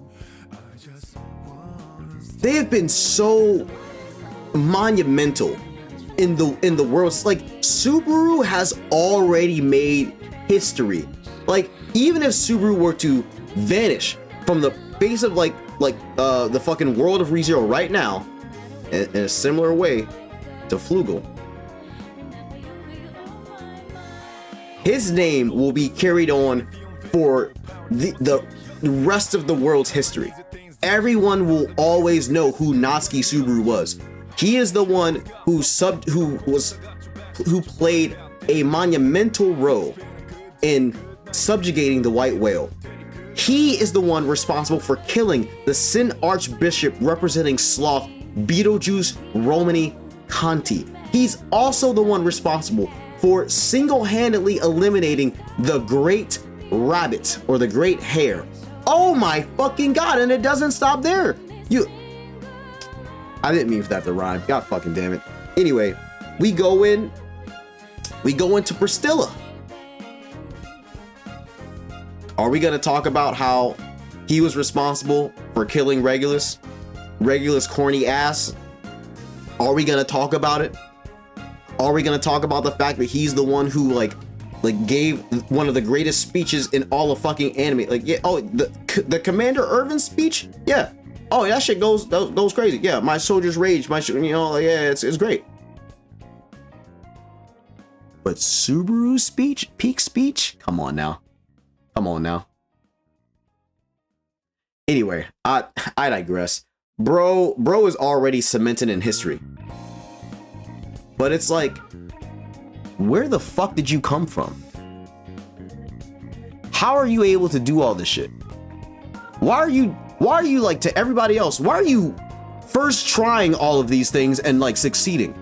monumental in the world. It's like Subaru has already made history. Like, even if Subaru were to vanish from the face of like the fucking world of ReZero right now, in a similar way to Flugel, his name will be carried on for the rest of the world's history. Everyone will always know who Natsuki Subaru was. He is the one who played a monumental role in subjugating the white whale. He is the one responsible for killing the Sin Archbishop representing Sloth, Beetlejuice Romani Conti. He's also the one responsible for single-handedly eliminating the Great Rabbit or the Great Hare. Oh my fucking god, and it doesn't stop there. I didn't mean for that to rhyme. God fucking damn it. Anyway, we go into Pristilla. Are we gonna talk about how he was responsible for killing Regulus? Regulus corny ass? Are we gonna talk about it? Are we gonna talk about the fact that he's the one who like gave one of the greatest speeches in all of fucking anime? Like, yeah, oh, the Commander Irvin speech? Yeah. Oh, that shit goes crazy. Yeah, my soldier's rage, yeah, it's great. But Subaru's speech, peak speech? Come on now. Come on now. Anyway, I digress. Bro is already cemented in history. But it's like, where the fuck did you come from? How are you able to do all this shit? Why are you like, to everybody else, why are you first trying all of these things and like succeeding?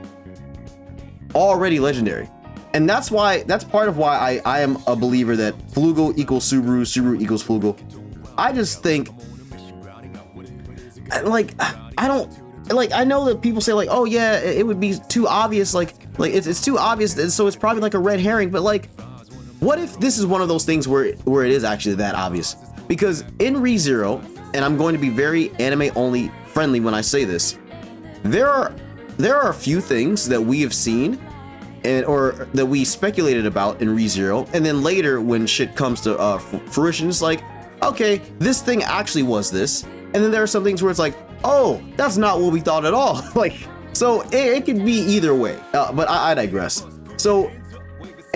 Already legendary. And that's part of why I am a believer that Flugel equals Subaru, Subaru equals Flugel. I just think, like, I know that people say like, oh yeah, it would be too obvious, like it's too obvious, so it's probably like a red herring. But like, what if this is one of those things where it is actually that obvious? Because in ReZero, and I'm going to be very anime only friendly when I say this, there are a few things that we have seen or that we speculated about in ReZero, and then later when shit comes to fruition, it's like, okay, this thing actually was this. And then there are some things where it's like, oh, that's not what we thought at all. Like, so it could be either way. But I digress. So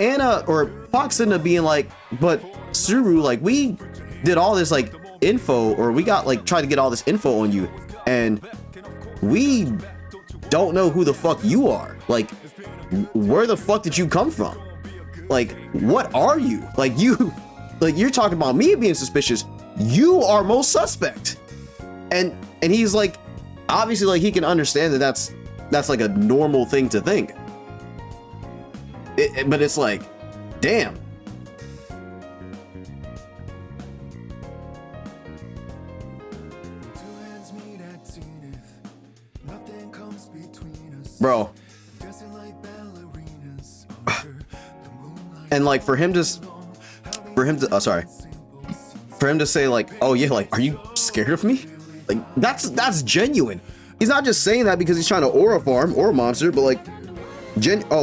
Anna or Fox ended up being like, but Subaru, like, we did all this like info, or we got like tried to get all this info on you, and we don't know who the fuck you are. Like, where the fuck did you come from? Like, what are you? Like, you're talking about me being suspicious. You are most suspect. And he's like, obviously, like, he can understand that that's like a normal thing to think. But it's like, damn. Bro. And like for him to say like, oh yeah, like, are you scared of me? Like, that's genuine. He's not just saying that because he's trying to aura farm or monster, but like,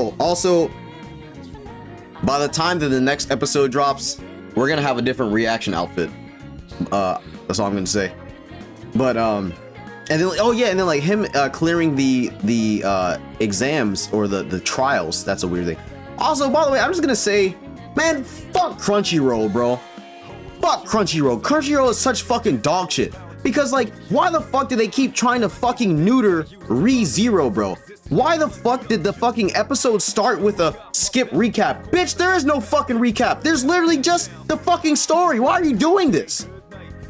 also, by the time that the next episode drops, we're gonna have a different reaction outfit. That's all I'm gonna say. But and then like, oh yeah, and then like him clearing the exams or the trials. That's a weird thing. Also, by the way, I'm just gonna say, man, fuck Crunchyroll, bro. Fuck Crunchyroll. Crunchyroll is such fucking dog shit. Because like, why the fuck do they keep trying to fucking neuter ReZero, bro? Why the fuck did the fucking episode start with a skip recap? Bitch, there is no fucking recap. There's literally just the fucking story. Why are you doing this?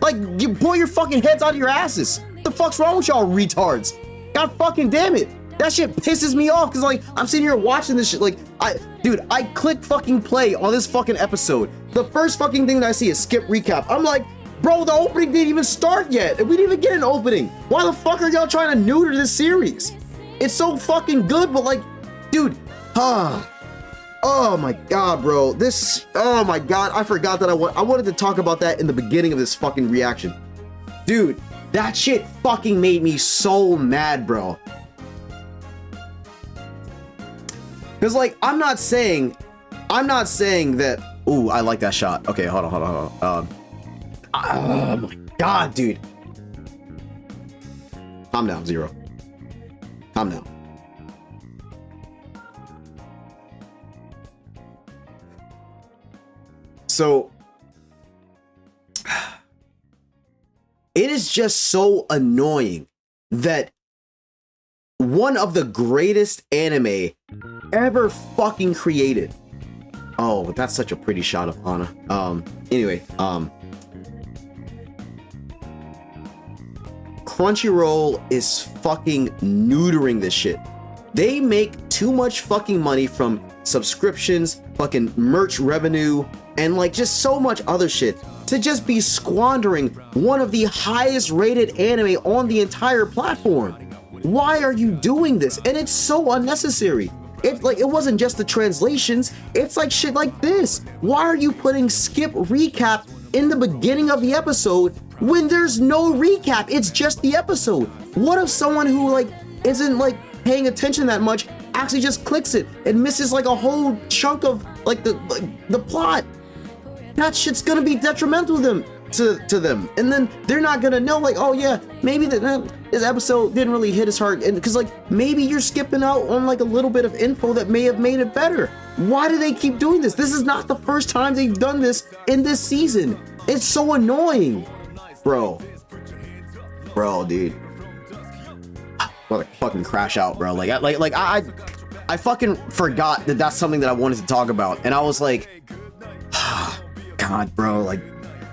Like, you pull your fucking heads out of your asses. What the fuck's wrong with y'all retards? God fucking damn it. That shit pisses me off, because like, I'm sitting here watching this shit, like, I click fucking play on this fucking episode. The first fucking thing that I see is skip recap. I'm like, bro, the opening didn't even start yet. We didn't even get an opening. Why the fuck are y'all trying to neuter this series? It's so fucking good, but like, dude, oh my god, bro. Oh my god, I forgot that I wanted to talk about that in the beginning of this fucking reaction. Dude, that shit fucking made me so mad, bro. Because like, I'm not saying that, ooh, I like that shot. Okay, hold on. Oh my god, dude. Calm down, Zero. Calm down. So, it is just so annoying that one of the greatest anime ever fucking created. Oh, that's such a pretty shot of Anna. Anyway, Crunchyroll is fucking neutering this shit. They make too much fucking money from subscriptions, fucking merch revenue, and like just so much other shit to just be squandering one of the highest rated anime on the entire platform. Why are you doing this? And it's so unnecessary. It wasn't just the translations, it's like shit like this. Why are you putting skip recap in the beginning of the episode when there's no recap? It's just the episode. What if someone who like isn't like paying attention that much actually just clicks it and misses like a whole chunk of like the plot? That shit's gonna be detrimental to them, and then they're not gonna know like, oh yeah, maybe this episode didn't really hit as hard, and because like maybe you're skipping out on like a little bit of info that may have made it better. Why do they keep doing this? This is not the first time they've done this in this season. It's so annoying, bro, dude. Well, fucking crash out, bro. I fucking forgot that that's something that I wanted to talk about, and I was like, God, bro, like,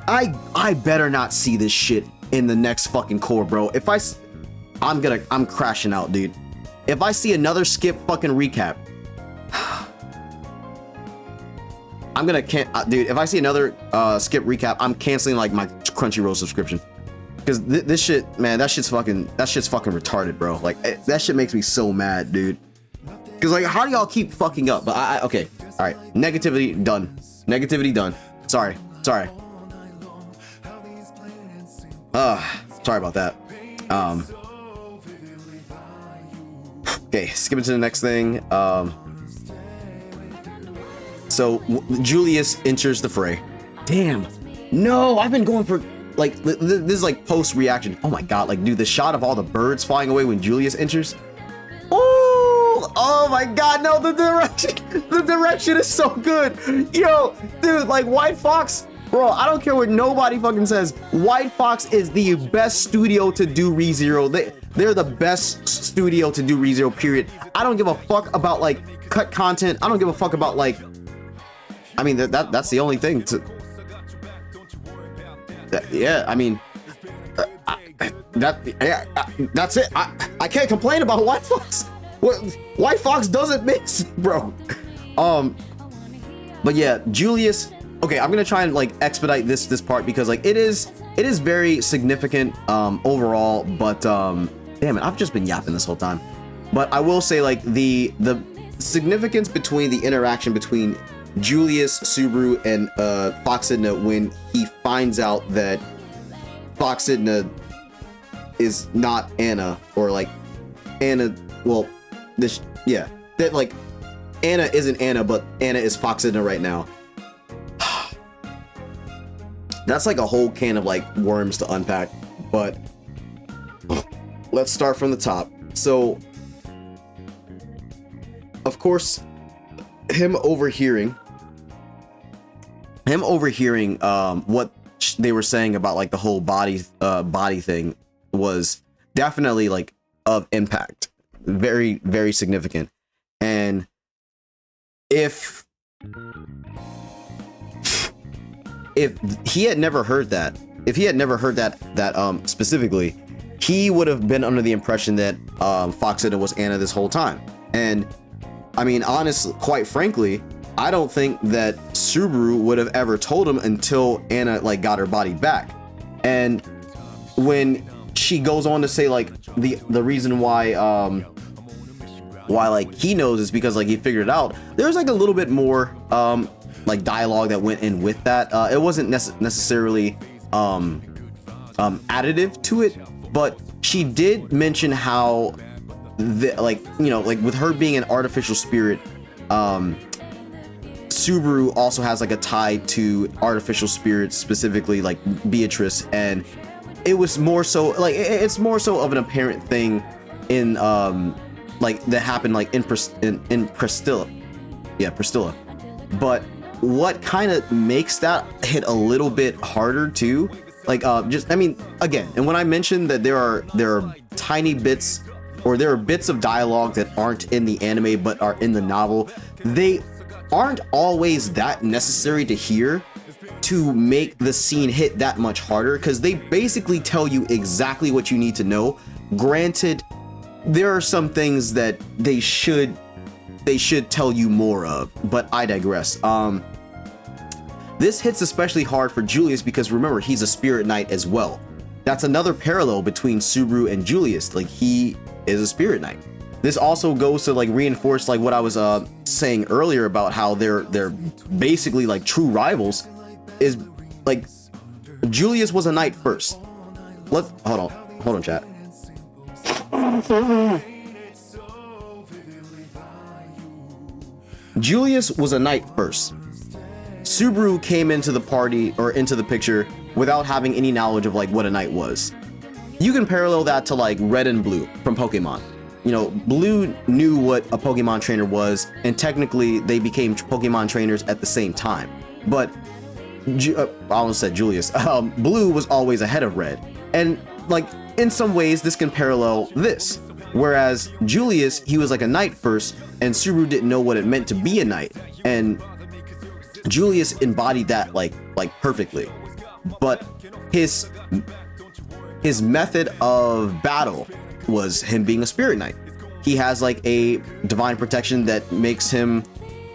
I better not see this shit in the next fucking core, bro. If I'm crashing out, dude. If I see another skip fucking recap, dude, if I see another skip recap, I'm canceling like my Crunchyroll subscription. Because this shit, man, that shit's fucking retarded, bro. Like, that shit makes me so mad, dude. Because like, how do y'all keep fucking up? But okay, all right, negativity done. Negativity done. Sorry. Sorry about that. Okay, skipping to the next thing. So Julius enters the fray. Damn. No, I've been going for like this is like post reaction. Oh my god, like dude, the shot of all the birds flying away when Julius enters. Oh my god, no, the direction is so good. Yo, dude, like White Fox, bro, I don't care what nobody fucking says. White Fox is the best studio to do ReZero. They're the best studio to do ReZero, period. I don't give a fuck about like cut content. I don't give a fuck about like, I mean, that's the only thing to, yeah, I mean, that's it. I can't complain about White Fox. White Fox doesn't miss, bro. But yeah, Julius. Okay, I'm gonna try and like expedite this part because like it is very significant overall. But damn it, I've just been yapping this whole time. But I will say like the significance between the interaction between Julius, Subaru, and Fox Echidna when he finds out that Fox Echidna is not Anna, or like Anna. Well, that like Anna isn't Anna, but Anna is Fox Echidna right now. That's like a whole can of like worms to unpack, but let's start from the top. So, of course, him overhearing what they were saying about like the whole body thing was definitely like of impact. Very, very significant. And if he had never heard that, specifically, he would have been under the impression that Fox Echidna was Anna this whole time. And I mean, honestly, quite frankly, I don't think that Subaru would have ever told him until Anna like got her body back. And when she goes on to say like the reason why like he knows is because like he figured it out, there's like a little bit more like dialogue that went in with that. It wasn't necessarily additive to it, but she did mention how like, you know, like with her being an artificial spirit, Subaru also has like a tie to artificial spirits, specifically like Beatrice, and it was more so like it's more so of an apparent thing in like that happened like in Priscilla. Yeah, Priscilla. But what kind of makes that hit a little bit harder too, like just, I mean, again, and when I mentioned that there are tiny bits, or there are bits of dialogue that aren't in the anime but are in the novel, they aren't always that necessary to hear, to make the scene hit that much harder, because they basically tell you exactly what you need to know. Granted, there are some things that they should tell you more of, but I digress. This hits especially hard for Julius because remember, he's a spirit knight as well. That's another parallel between Subaru and Julius. Like, he is a spirit knight. This also goes to like reinforce like what I was saying earlier about how they're basically like true rivals. Is like Julius was a knight first. Let's hold on, chat. Julius was a knight first. Subaru came into the party or into the picture without having any knowledge of like what a knight was. You can parallel that to like Red and Blue from Pokemon. You know, Blue knew what a Pokemon trainer was, and technically they became Pokemon trainers at the same time. But I almost said Julius. Blue was always ahead of Red, and like in some ways this can parallel this. Whereas Julius, he was like a knight first, and Subaru didn't know what it meant to be a knight, and Julius embodied that like perfectly. But his method of battle was him being a spirit knight. He has like a divine protection that makes him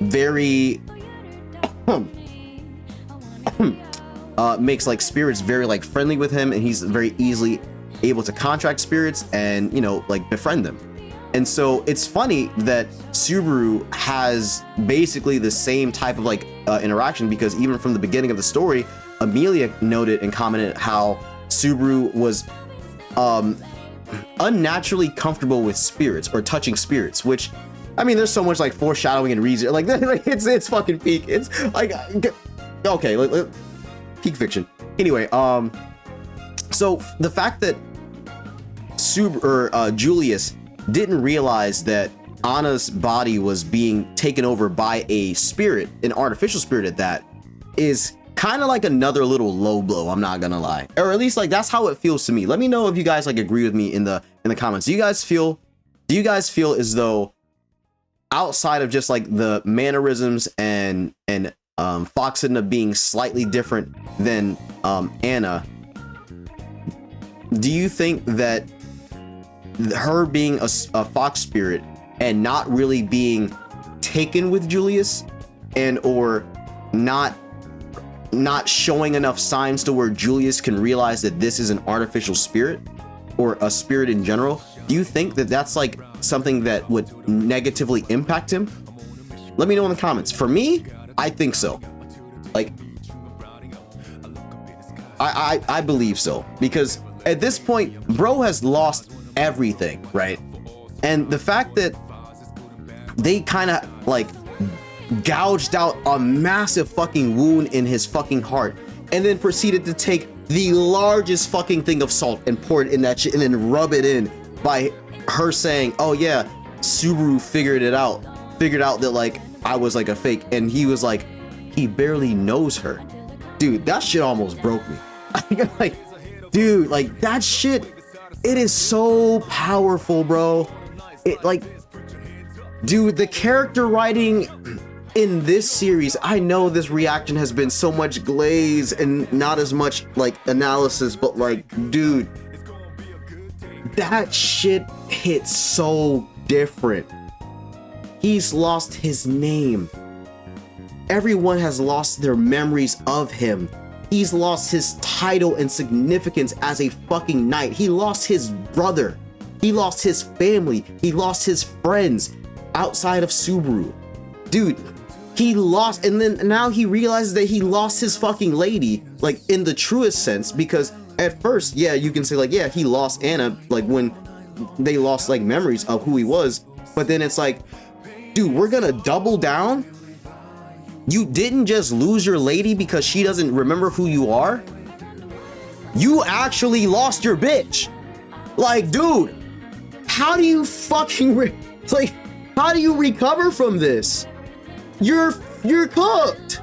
very makes like spirits very like friendly with him, and he's very easily able to contract spirits and, you know, like befriend them. And so it's funny that Subaru has basically the same type of like interaction, because even from the beginning of the story, Amelia noted and commented how Subaru was unnaturally comfortable with spirits or touching spirits, which, I mean, there's so much like foreshadowing and reason, like it's fucking peak. It's like, okay, peak fiction. Anyway, so the fact that Julius didn't realize that Anna's body was being taken over by a spirit, an artificial spirit at that, is kind of like another little low blow, I'm not gonna lie. Or at least like that's how it feels to me. Let me know if you guys like agree with me in the comments. Do you guys feel as though outside of just like the mannerisms and Foxidna being slightly different than Anna, do you think that her being a fox spirit and not really being taken with Julius, and or not showing enough signs to where Julius can realize that this is an artificial spirit or a spirit in general, do you think that that's like something that would negatively impact him? Let me know in the comments. For me, I think so. Like, I believe so, because at this point, bro has lost everything, right? And the fact that they kind of like gouged out a massive fucking wound in his fucking heart, and then proceeded to take the largest fucking thing of salt and pour it in that shit and then rub it in, by her saying, oh yeah, Subaru figured out that like I was like a fake, and he was like, he barely knows her. Dude, that shit almost broke me. Like, dude, like that shit, it is so powerful, bro. It like, dude, the character writing in this series, I know this reaction has been so much glaze and not as much like analysis, but like, dude, that shit hits so different. He's lost his name. Everyone has lost their memories of him. He's lost his title and significance as a fucking knight. He lost his brother. He lost his family. He lost his friends outside of Subaru. Dude, he lost, and then now he realizes that he lost his fucking lady, like in the truest sense, because at first, yeah, you can say like, yeah, he lost Anna, like when they lost like memories of who he was, but then it's like, dude, we're gonna double down? You didn't just lose your lady because she doesn't remember who you are? You actually lost your bitch. Like, dude, how do you fucking how do you recover from this? You're cooked.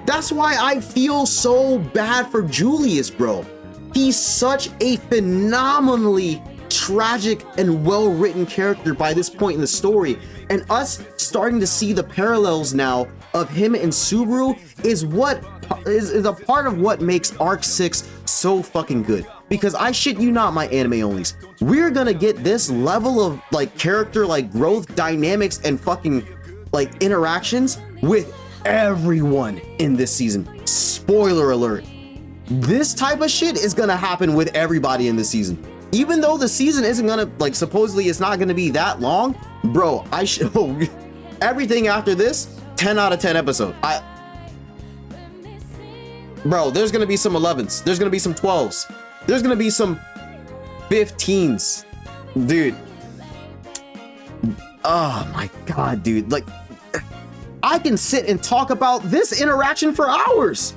That's why I feel so bad for Julius, bro. He's such a phenomenally tragic and well-written character by this point in the story, and us starting to see the parallels now of him and Subaru is what is a part of what makes Arc 6 so fucking good. Because I shit you not, my anime onlys, we're gonna get this level of like character like growth, dynamics, and fucking like interactions with everyone in this season. Spoiler alert. This type of shit is gonna happen with everybody in this season. Even though the season isn't gonna, like, supposedly it's not gonna be that long, bro, everything after this, 10 out of 10 episode. Bro, there's gonna be some 11s, there's gonna be some 12s, there's gonna be some 15s, dude. Oh my god, dude, like, I can sit and talk about this interaction for hours,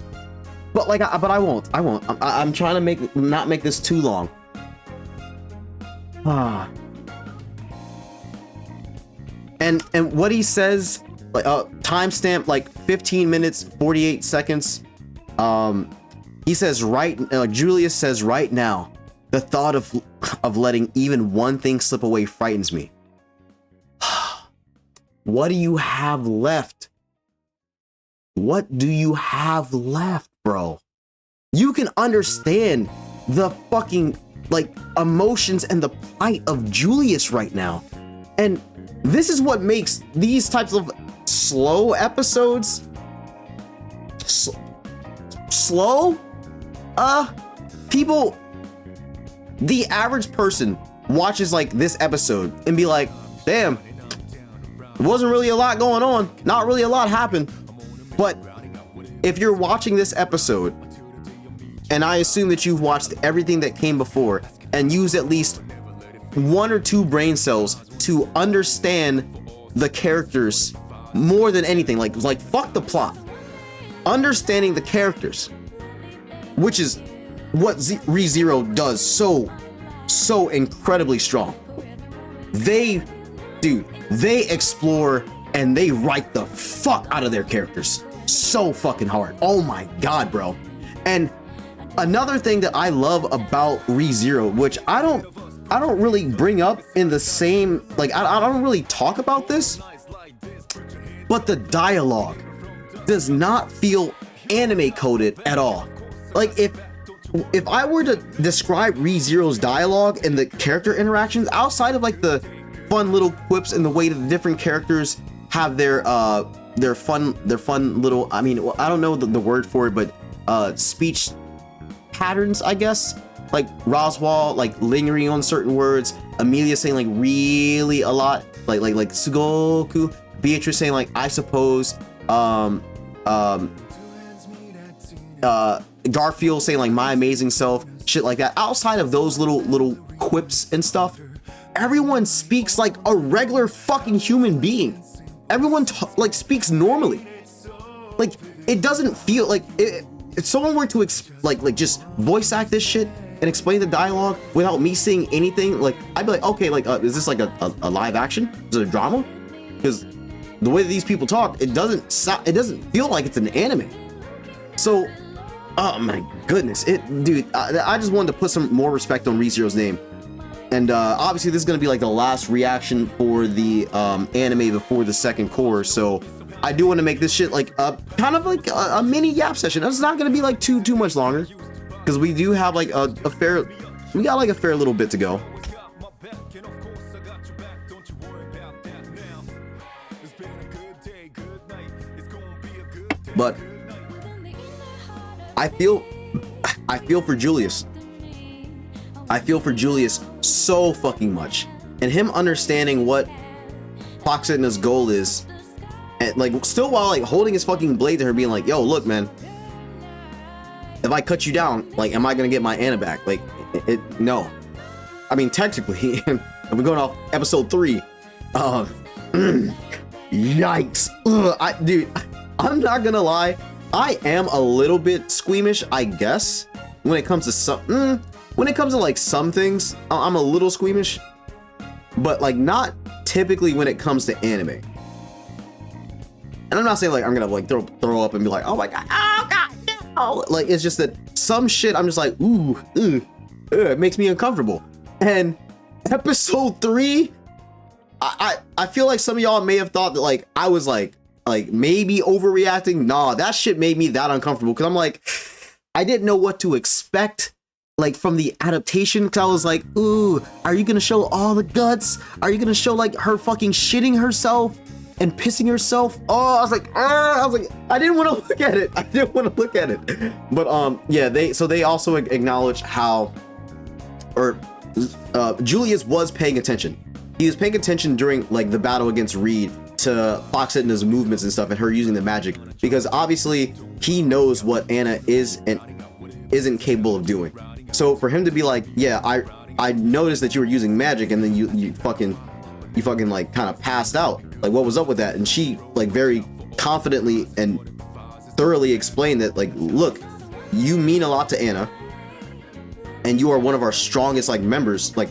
but like, I won't. I'm trying to not make this too long. And what he says, like, timestamp like 15 minutes 48 seconds. He says Julius says right now, the thought of letting even one thing slip away frightens me. What do you have left? What do you have left, bro? You can understand the fucking like emotions and the plight of Julius right now. And this is what makes these types of slow episodes slow. People, the average person watches like this episode and be like, damn, wasn't really a lot going on, not really a lot happened. But if you're watching this episode, and I assume that you've watched everything that came before and used at least 1 or 2 brain cells to understand the characters more than anything, like fuck the plot, understanding the characters, which is what ReZero does so incredibly strong. They explore and they write the fuck out of their characters so fucking hard. Oh my god, bro. And another thing that I love about ReZero, which I don't really bring up in the same, like, I don't really talk about this, but the dialogue does not feel anime coded at all. Like, if I were to describe ReZero's dialogue and the character interactions outside of like the fun little quips and the way that the different characters have their fun little, I mean, I don't know the word for it, but speech patterns, I guess, like Roswell like lingering on certain words, Amelia saying like really a lot, like Sugoku, Beatrice saying like I suppose, Garfield saying like my amazing self, shit like that. Outside of those little quips and stuff, everyone speaks like a regular fucking human being. Everyone like speaks normally. Like, it doesn't feel like if someone were to like just voice act this shit and explain the dialogue without me seeing anything, like I'd be like, okay, like is this like a live action? Is it a drama? Because the way that these people talk, it doesn't feel like it's an anime. So, oh my goodness, dude, I just wanted to put some more respect on ReZero's name. And obviously this is going to be like the last reaction for the anime before the second core, so I do want to make this shit like kind of like a mini yap session. It's not going to be like too much longer, because we do have like we got like a fair little bit to go. But I feel for Julius. I feel for Julius so fucking much, and him understanding what Foxitna's goal is, and like still while like holding his fucking blade to her, being like, yo, look, man, if I cut you down, like, am I gonna get my Anna back? Like, no. I mean, technically, if we're going off episode 3, yikes. Dude, I'm not gonna lie, I am a little bit squeamish, I guess, when it comes to when it comes to like some things. I'm a little squeamish, but like not typically when it comes to anime. And I'm not saying like I'm gonna like throw up and be like, oh my god, oh god, no. Like, it's just that some shit I'm just like, it makes me uncomfortable. And episode 3, I feel like some of y'all may have thought that like I was like like maybe overreacting. Nah, that shit made me that uncomfortable because I'm like, I didn't know what to expect, like from the adaptation. Because I was like, ooh, are you gonna show all the guts? Are you gonna show like her fucking shitting herself and pissing herself? Oh, I was like, I didn't want to look at it. I didn't want to look at it. But yeah, they also acknowledge how, or Julius was paying attention. He was paying attention during like the battle against Reed to Fox Etna's movements and stuff and her using the magic, because obviously he knows what Anna is and isn't capable of doing. So for him to be like, yeah, I noticed that you were using magic and then you fucking like kind of passed out. Like, what was up with that? And she like very confidently and thoroughly explained that, like, look, you mean a lot to Anna and you are one of our strongest like members, like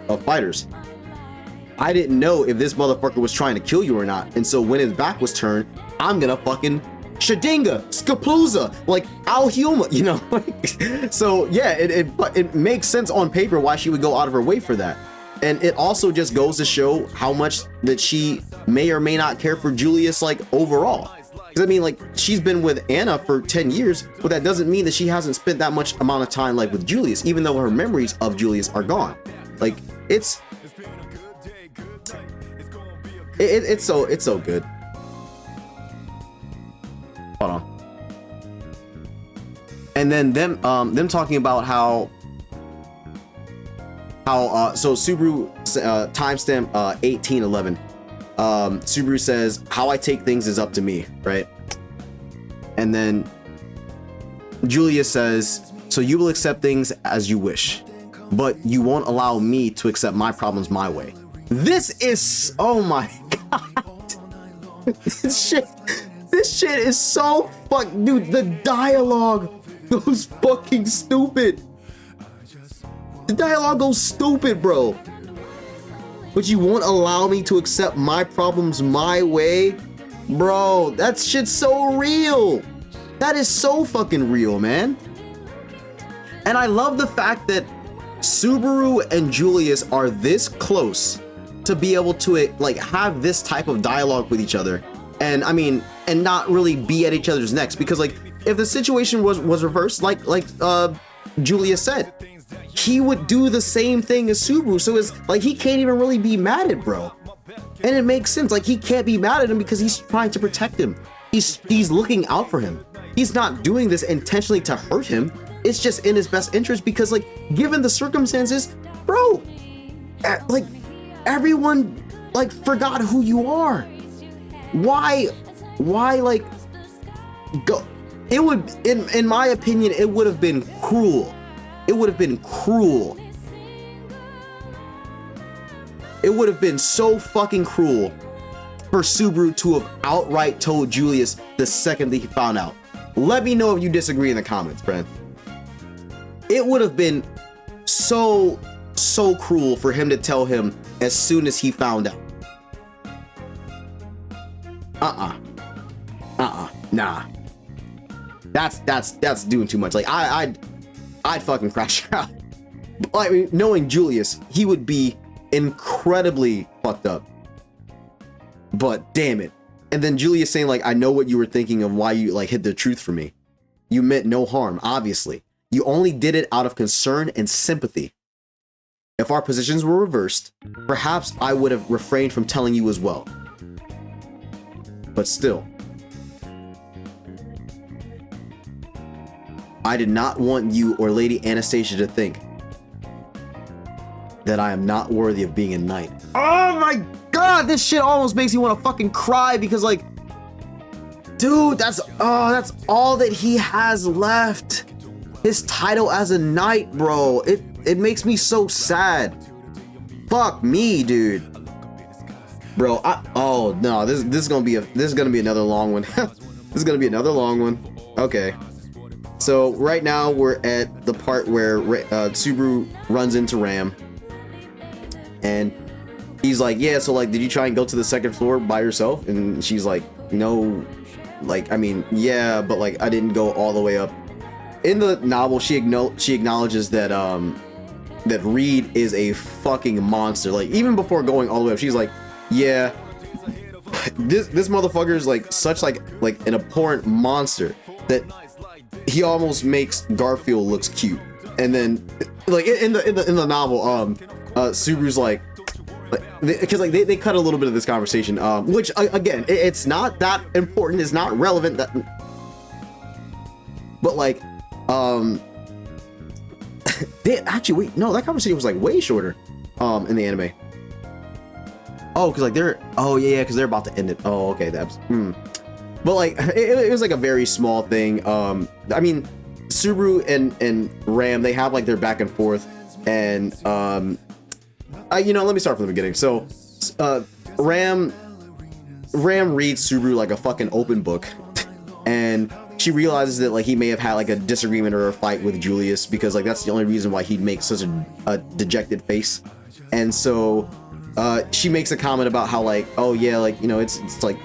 of fighters. I didn't know if this motherfucker was trying to kill you or not. And so when his back was turned, I'm gonna fucking Shadinga, Scaplusa, like Alhuma, you know? So yeah, it makes sense on paper why she would go out of her way for that. And it also just goes to show how much that she may or may not care for Julius, like overall. Because I mean, like, she's been with Anna for 10 years, but that doesn't mean that she hasn't spent that much amount of time like with Julius, even though her memories of Julius are gone. Like, it's so good. Hold on. And then them talking about how so Subaru timestamp 1811. Subaru says, how I take things is up to me, right? And then Julia says, so you will accept things as you wish, but you won't allow me to accept my problems my way. This is, oh my god. This shit is so dude, the dialogue goes fucking stupid. The dialogue goes stupid, bro. But you won't allow me to accept my problems my way? Bro, that shit's so real. That is so fucking real, man. And I love the fact that Subaru and Julius are this close to be able to like have this type of dialogue with each other. And I mean, and not really be at each other's necks, because like if the situation was reversed, like Julius said, he would do the same thing as Subaru. So it's like he can't even really be mad at bro. And it makes sense. Like, he can't be mad at him because he's trying to protect him. He's looking out for him. He's not doing this intentionally to hurt him. It's just in his best interest because, like, given the circumstances, bro, like, everyone like forgot who you are. Why like go? It would, in my opinion, it would have been cruel. It would have been cruel. It would have been so fucking cruel for Subaru to have outright told Julius the second that he found out. Let me know if you disagree in the comments, friend. It would have been so cruel for him to tell him as soon as he found out. Nah. That's doing too much. Like, I'd fucking crash out. I mean, knowing Julius, he would be incredibly fucked up. But damn it. And then Julius saying, like, I know what you were thinking of why you like hid the truth from me. You meant no harm, obviously. You only did it out of concern and sympathy. If our positions were reversed, perhaps I would have refrained from telling you as well. But still, I did not want you or Lady Anastasia to think that I am not worthy of being a knight. Oh my god, this shit almost makes me want to fucking cry because, like, dude, that's all that he has left. His title as a knight, bro. It makes me so sad. Fuck me, dude. Bro, oh no, this is gonna be another long one. This is gonna be another long one. Okay. So right now we're at the part where Subaru runs into Ram, and he's like, yeah, so like, did you try and go to the second floor by yourself? And she's like, no, like, I mean, yeah, but like, I didn't go all the way up. In the novel, she acknowledges that that Reed is a fucking monster. Like, even before going all the way up, she's like, yeah, this motherfucker is like such like an abhorrent monster that he almost makes Garfield looks cute. And then like in the novel, Subaru's like because like they cut a little bit of this conversation, which again it's not that important, it's not relevant, that but like they actually wait, no, that conversation was like way shorter in the anime. Oh, because like they're because they're about to end it. Oh, okay, that's but like it was like a very small thing. I mean, Subaru and Ram, they have like their back and forth, and you know, let me start from the beginning. So Ram reads Subaru like a fucking open book, and she realizes that like he may have had like a disagreement or a fight with Julius, because like that's the only reason why he'd make such a dejected face. And so she makes a comment about how like, oh yeah, like, you know, it's like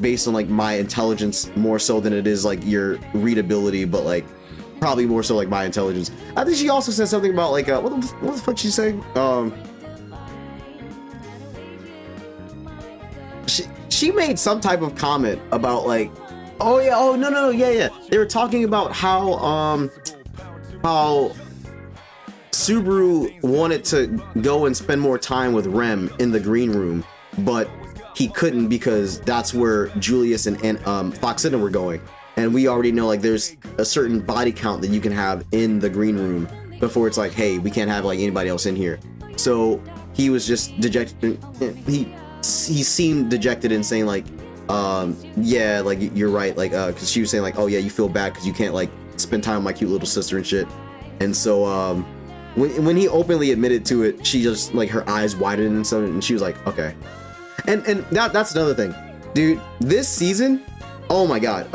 based on like my intelligence more so than it is like your readability, but like probably more so like my intelligence. I think she also said something about like what the fuck she saying? She made some type of comment about like, oh yeah, oh no, yeah. They were talking about how Subaru wanted to go and spend more time with Rem in the green room, but he couldn't because that's where Julius and Foxina were going. And we already know like there's a certain body count that you can have in the green room before it's like, hey, we can't have like anybody else in here. So he was just dejected. He seemed dejected and saying like, yeah, like you're right, like because she was saying like, oh yeah, you feel bad because you can't like spend time with my cute little sister and shit. And so when he openly admitted to it, she just like her eyes widened and something, and she was like, okay. And that's another thing, dude. This season, oh my god,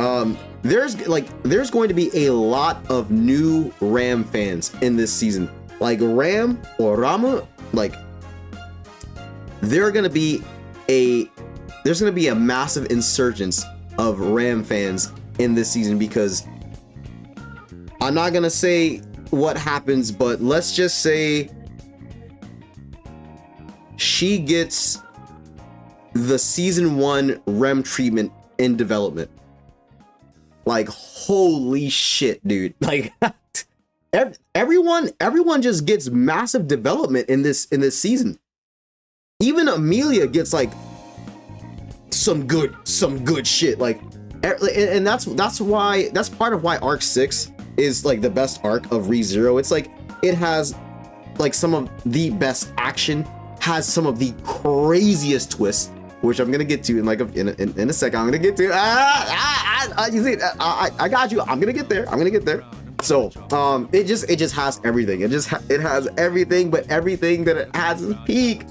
there's going to be a lot of new Ram fans in this season. Like Ram or Rama, like there's gonna be a massive insurgence of Ram fans in this season, because I'm not gonna say what happens, but let's just say she gets the season 1 Rem treatment in development. Like holy shit, dude. Like everyone just gets massive development in this season. Even Amelia gets like some good shit, like, and that's part of why arc 6 is like the best arc of ReZero. It's like it has like some of the best action, has some of the craziest twists, which I'm gonna get to in like in a second. I'm gonna get to you see, I got you. I'm gonna get there. So it just has everything. It has everything, but everything that it has is peak.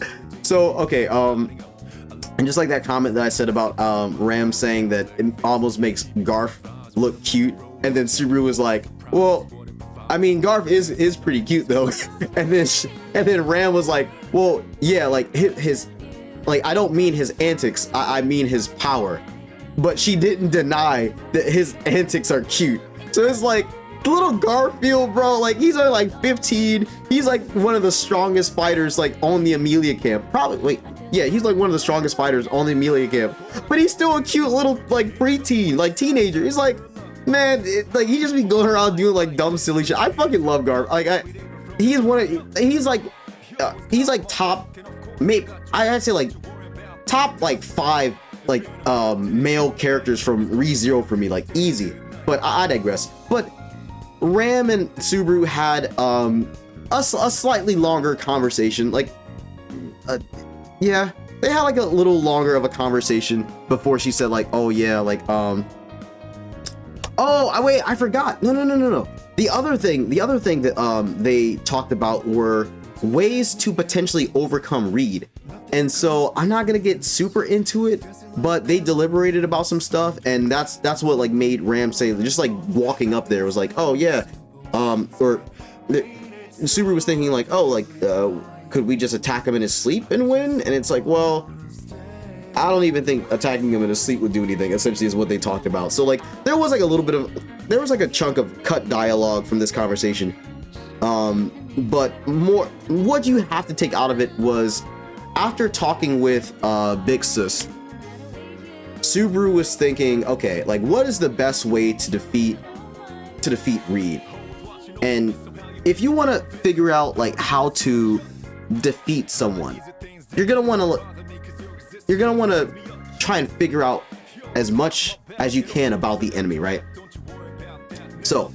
So okay, and just like that comment that I said about Ram saying that it almost makes Garf look cute, and then Subaru was like, well, I mean, Garf is pretty cute though. and then Ram was like, well, yeah, like his like, I don't mean his antics, I mean his power. But she didn't deny that his antics are cute. So it's like, little Garfield, bro, like he's only like 15. He's like one of the strongest fighters like on the Amelia camp. Probably, wait, yeah, he's like one of the strongest fighters on the Amelia camp. But he's still a cute little like preteen, like teenager. He's like, man, like he just be going around doing like dumb, silly shit. I fucking love Garf. Like he's like top, maybe I'd say like top like 5 like male characters from ReZero for me, like easy. But I digress. But Ram and Subaru had a slightly longer conversation, like yeah, they had like a little longer of a conversation before she said like, oh yeah, like oh wait, I forgot, no, the other thing that they talked about were ways to potentially overcome Reed. And so I'm not gonna get super into it, but they deliberated about some stuff, and that's what like made Ram say, just like walking up there was like, oh yeah, or Subaru was thinking like, oh, like could we just attack him in his sleep and win? And it's like, well, I don't even think attacking him in his sleep would do anything, essentially is what they talked about. So like there was like a chunk of cut dialogue from this conversation, but more what you have to take out of it was after talking with Big Sis, Subaru was thinking, okay, like what is the best way to defeat Reed? And if you want to figure out like how to defeat someone, you're gonna want to try and figure out as much as you can about the enemy, right? So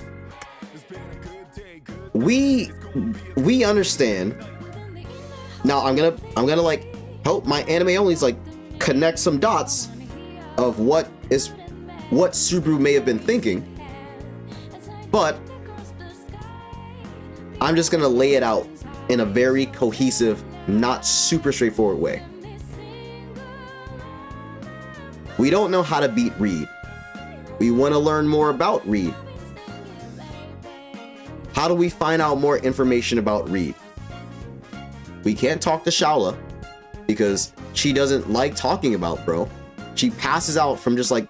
we understand. Now I'm gonna like help my anime onlys like connect some dots of what Subaru may have been thinking, but I'm just gonna lay it out in a very cohesive, not super straightforward way. We don't know how to beat Reed. We want to learn more about Reed. How do we find out more information about Reed? We can't talk to Shaula because she doesn't like talking about bro. She passes out from just like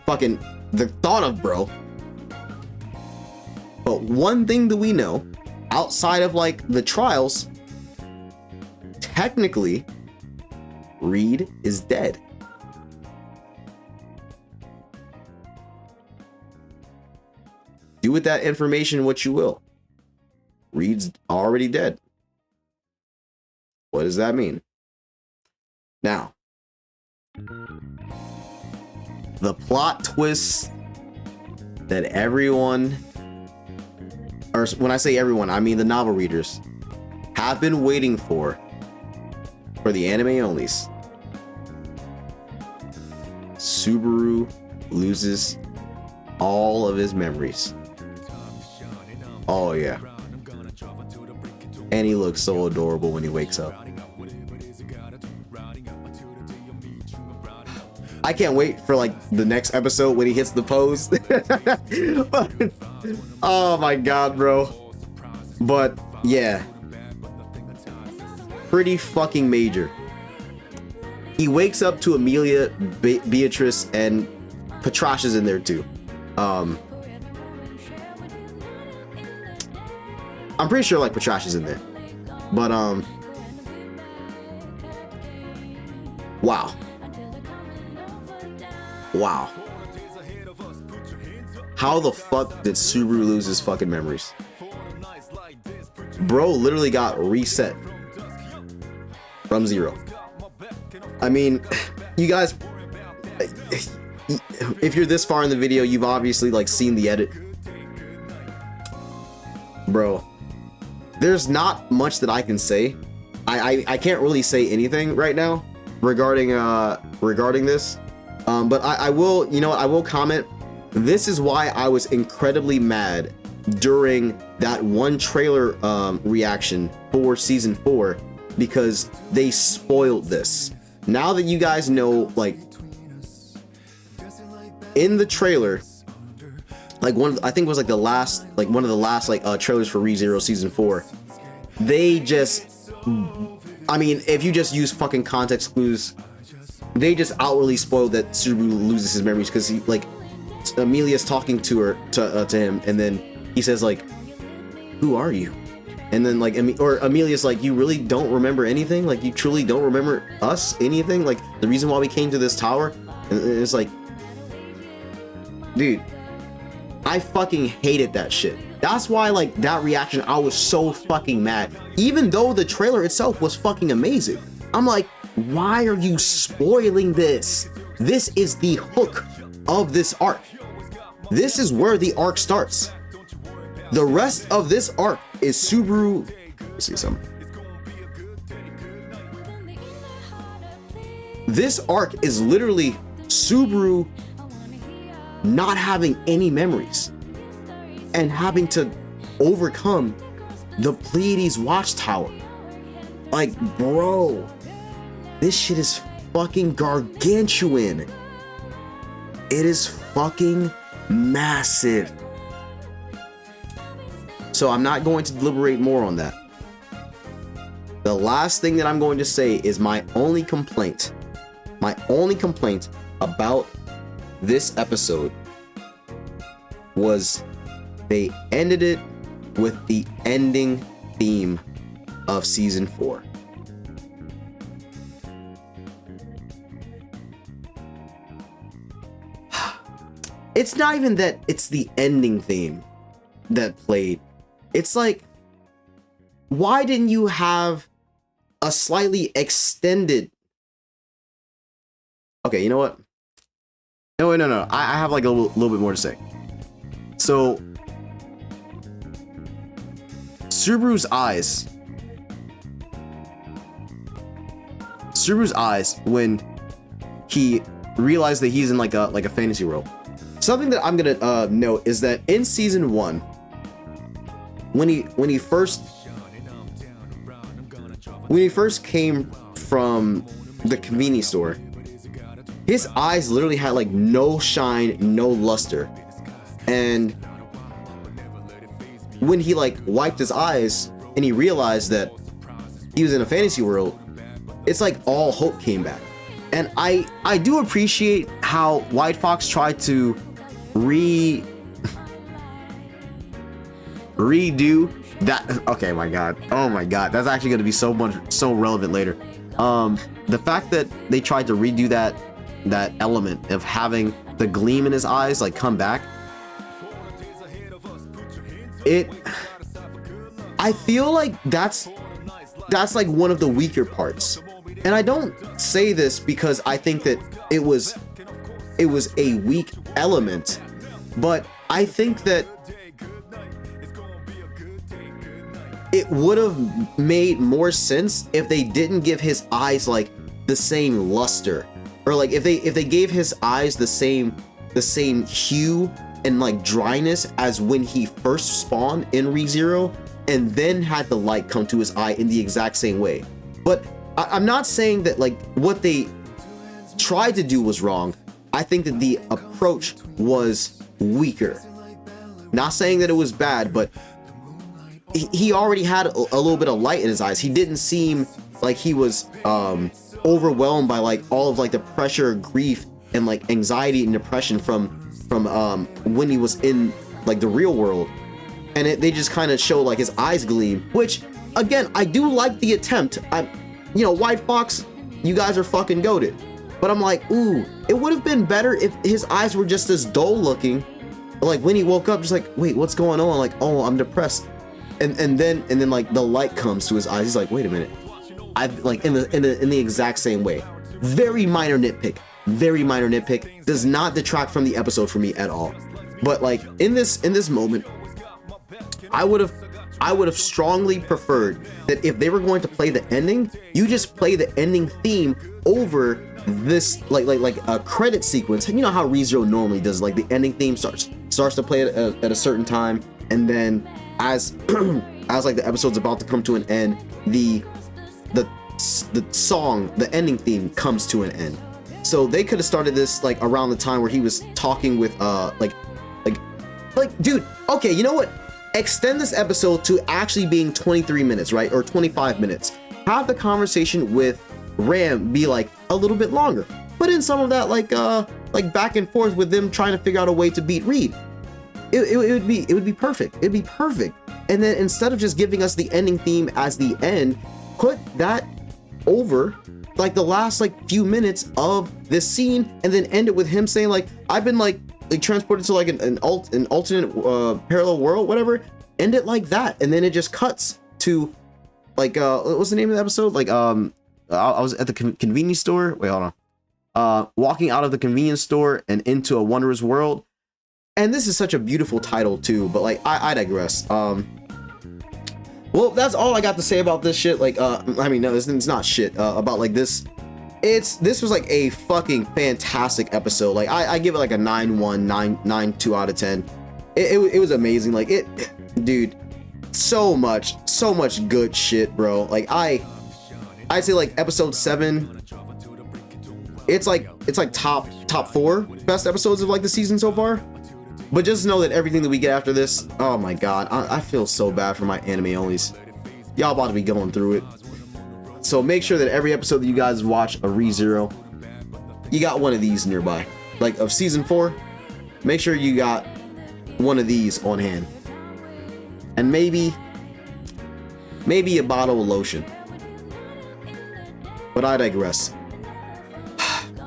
fucking the thought of bro. But one thing that we know, outside of like the trials, technically, Reed is dead. Do with that information what you will. Reed's already dead. What does that mean? Now, the plot twist that everyone, or when I say everyone, I mean the novel readers, have been waiting for the anime onlys. Subaru loses all of his memories. Oh yeah. And he looks so adorable when he wakes up. I can't wait for like the next episode when he hits the pose. Oh my god, bro. But yeah. Pretty fucking major. He wakes up to Amelia, Beatrice, and Patrash is in there too. I'm pretty sure like Patrash is in there. But wow. Wow. How the fuck did Subaru lose his fucking memories? Bro literally got reset from 0. I mean, you guys, if you're this far in the video, you've obviously like seen the edit. Bro, there's not much that I can say. I can't really say anything right now regarding this. But I will, you know what, I will comment. This is why I was incredibly mad during that one trailer reaction for season 4, because they spoiled this. Now that you guys know, like in the trailer, like I think it was like the last, like one of the last like trailers for ReZero season 4, they just, I mean, if you just use fucking context clues, they just outwardly spoiled that Subaru loses his memories, because he like Amelia's talking to her to him, and then he says like, "Who are you?" And then like Amelia's like, "You really don't remember anything? Like you truly don't remember us anything? Like the reason why we came to this tower?" And it's like, dude, I fucking hated that shit. That's why like that reaction, I was so fucking mad. Even though the trailer itself was fucking amazing, I'm like, why are you spoiling this? This is the hook of this arc. This is where the arc starts. The rest of this arc is Subaru. Let's see something. This arc is literally Subaru not having any memories and having to overcome the Pleiades watchtower. Like, bro, this shit is fucking gargantuan. It is fucking massive. So I'm not going to deliberate more on that. The last thing that I'm going to say is my only complaint about this episode was they ended it with the ending theme of season 4. it's not even that it's the ending theme that played. It's like, why didn't you have a slightly extended... Okay, you know what? No. I have like a little bit more to say. So, Subaru's eyes when he realized that he's in like a fantasy world. Something that I'm gonna note is that in season 1, when he first came from the convenience store, his eyes literally had like no shine, no luster. And when he like wiped his eyes and he realized that he was in a fantasy world, it's like all hope came back. And I do appreciate how White Fox tried to redo that. Okay, my god, oh my god, that's actually going to be so relevant later. The fact that they tried to redo that element of having the gleam in his eyes like come back, I feel like that's like one of the weaker parts. And I don't say this because I think that it was a weak element, but I think that it would have made more sense if they didn't give his eyes like the same luster, or like if they gave his eyes the same hue and like dryness as when he first spawned in ReZero, and then had the light come to his eye in the exact same way. But I'm not saying that like what they tried to do was wrong. I think that the approach was weaker. Not saying that it was bad, but he already had a little bit of light in his eyes. He didn't seem like he was overwhelmed by like all of like the pressure, grief, and like anxiety and depression from when he was in like the real world. And they just kind of show like his eyes gleam, which again, I do like the attempt. White Fox, you guys are fucking goated. But I'm like, ooh, it would have been better if his eyes were just as dull looking. Like when he woke up, just like, wait, what's going on? Like, oh, I'm depressed. And then like the light comes to his eyes. He's like, wait a minute. I like in the exact same way. Very minor nitpick. Does not detract from the episode for me at all. But like in this moment, I would have strongly preferred that if they were going to play the ending, you just play the ending theme over this like a credit sequence. You know how ReZero normally does, like the ending theme starts to play at a certain time, and then as like the episode's about to come to an end, the song, the ending theme comes to an end. So they could have started this like around the time where he was talking with like dude, okay, you know what? Extend this episode to actually being 23 minutes, right? Or 25 minutes. Have the conversation with Ram be like a little bit longer. Put in some of that like back and forth with them trying to figure out a way to beat Reed. It would be perfect. It'd be perfect. And then instead of just giving us the ending theme as the end, put that over like the last like few minutes of this scene, and then end it with him saying like, I've been like transported to like an alternate parallel world, whatever. End it like that, and then it just cuts to like what's the name of the episode? Like I was at the convenience store. Wait, hold on. Walking out of the convenience store and into a Wondrous world. And this is such a beautiful title too, but like I digress. Well, that's all I got to say about this shit. Like I mean, no, it's not shit about like this. This was like a fucking fantastic episode. Like I give it like a 9.1, 9.2 out of 10. It was amazing. Like dude, so much good shit, bro. Like I'd say like episode 7, it's like top 4 best episodes of like the season so far. But just know that everything that we get after this, oh my god, I feel so bad for my anime onlys. Y'all about to be going through it. So make sure that every episode that you guys watch of ReZero, you got one of these nearby. Like of season 4, make sure you got one of these on hand. And maybe a bottle of lotion. But I digress.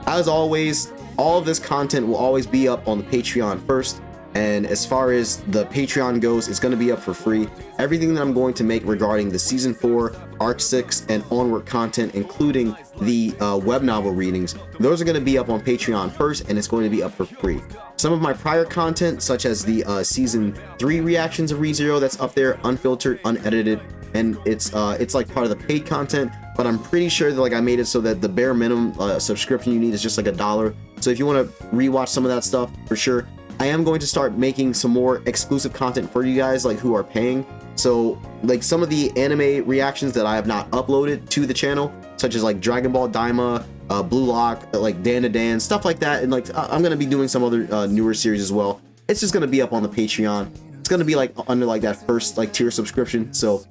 As always, all of this content will always be up on the Patreon first. And as far as the Patreon goes, it's going to be up for free. Everything that I'm going to make regarding the Season 4, Arc 6, and onward content, including the web novel readings, those are going to be up on Patreon first, and it's going to be up for free. Some of my prior content, such as the Season 3 reactions of ReZero, that's up there, unfiltered, unedited, and it's like part of the paid content, but I'm pretty sure that like I made it so that the bare minimum subscription you need is just like $1. So if you want to rewatch some of that stuff, for sure. I am going to start making some more exclusive content for you guys, like who are paying. So like some of the anime reactions that I have not uploaded to the channel, such as like Dragon Ball Daima, Blue Lock, like Dan to Dan, stuff like that. And like I'm going to be doing some other newer series as well. It's just going to be up on the Patreon. It's going to be like under like that first like tier subscription. So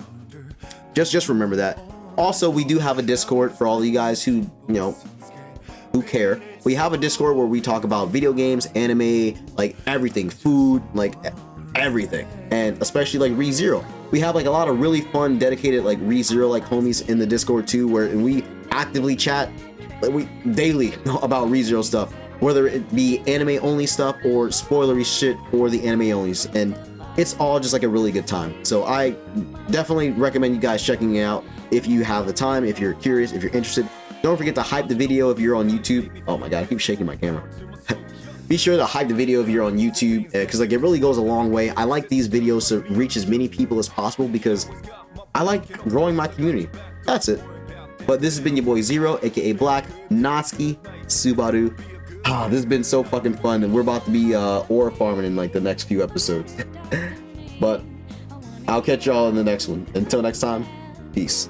just remember that. Also, we do have a Discord for all of you guys who, who care. We have a Discord where we talk about video games, anime, like everything, food, like everything, and especially like ReZero. We have like a lot of really fun, dedicated like ReZero like homies in the Discord too, where we actively chat daily about ReZero stuff, whether it be anime only stuff or spoilery shit for the anime onlys, and it's all just like a really good time. So I definitely recommend you guys checking it out if you have the time, if you're curious, if you're interested. Don't forget to hype the video if you're on YouTube. Oh my god, I keep shaking my camera. Be sure to hype the video if you're on YouTube, because like it really goes a long way. I like these videos to reach as many people as possible because I like growing my community. That's it. But this has been your boy Zero, aka Black, Natsuki, Subaru. This has been so fucking fun, and we're about to be ore farming in like the next few episodes. But I'll catch y'all in the next one. Until next time, peace.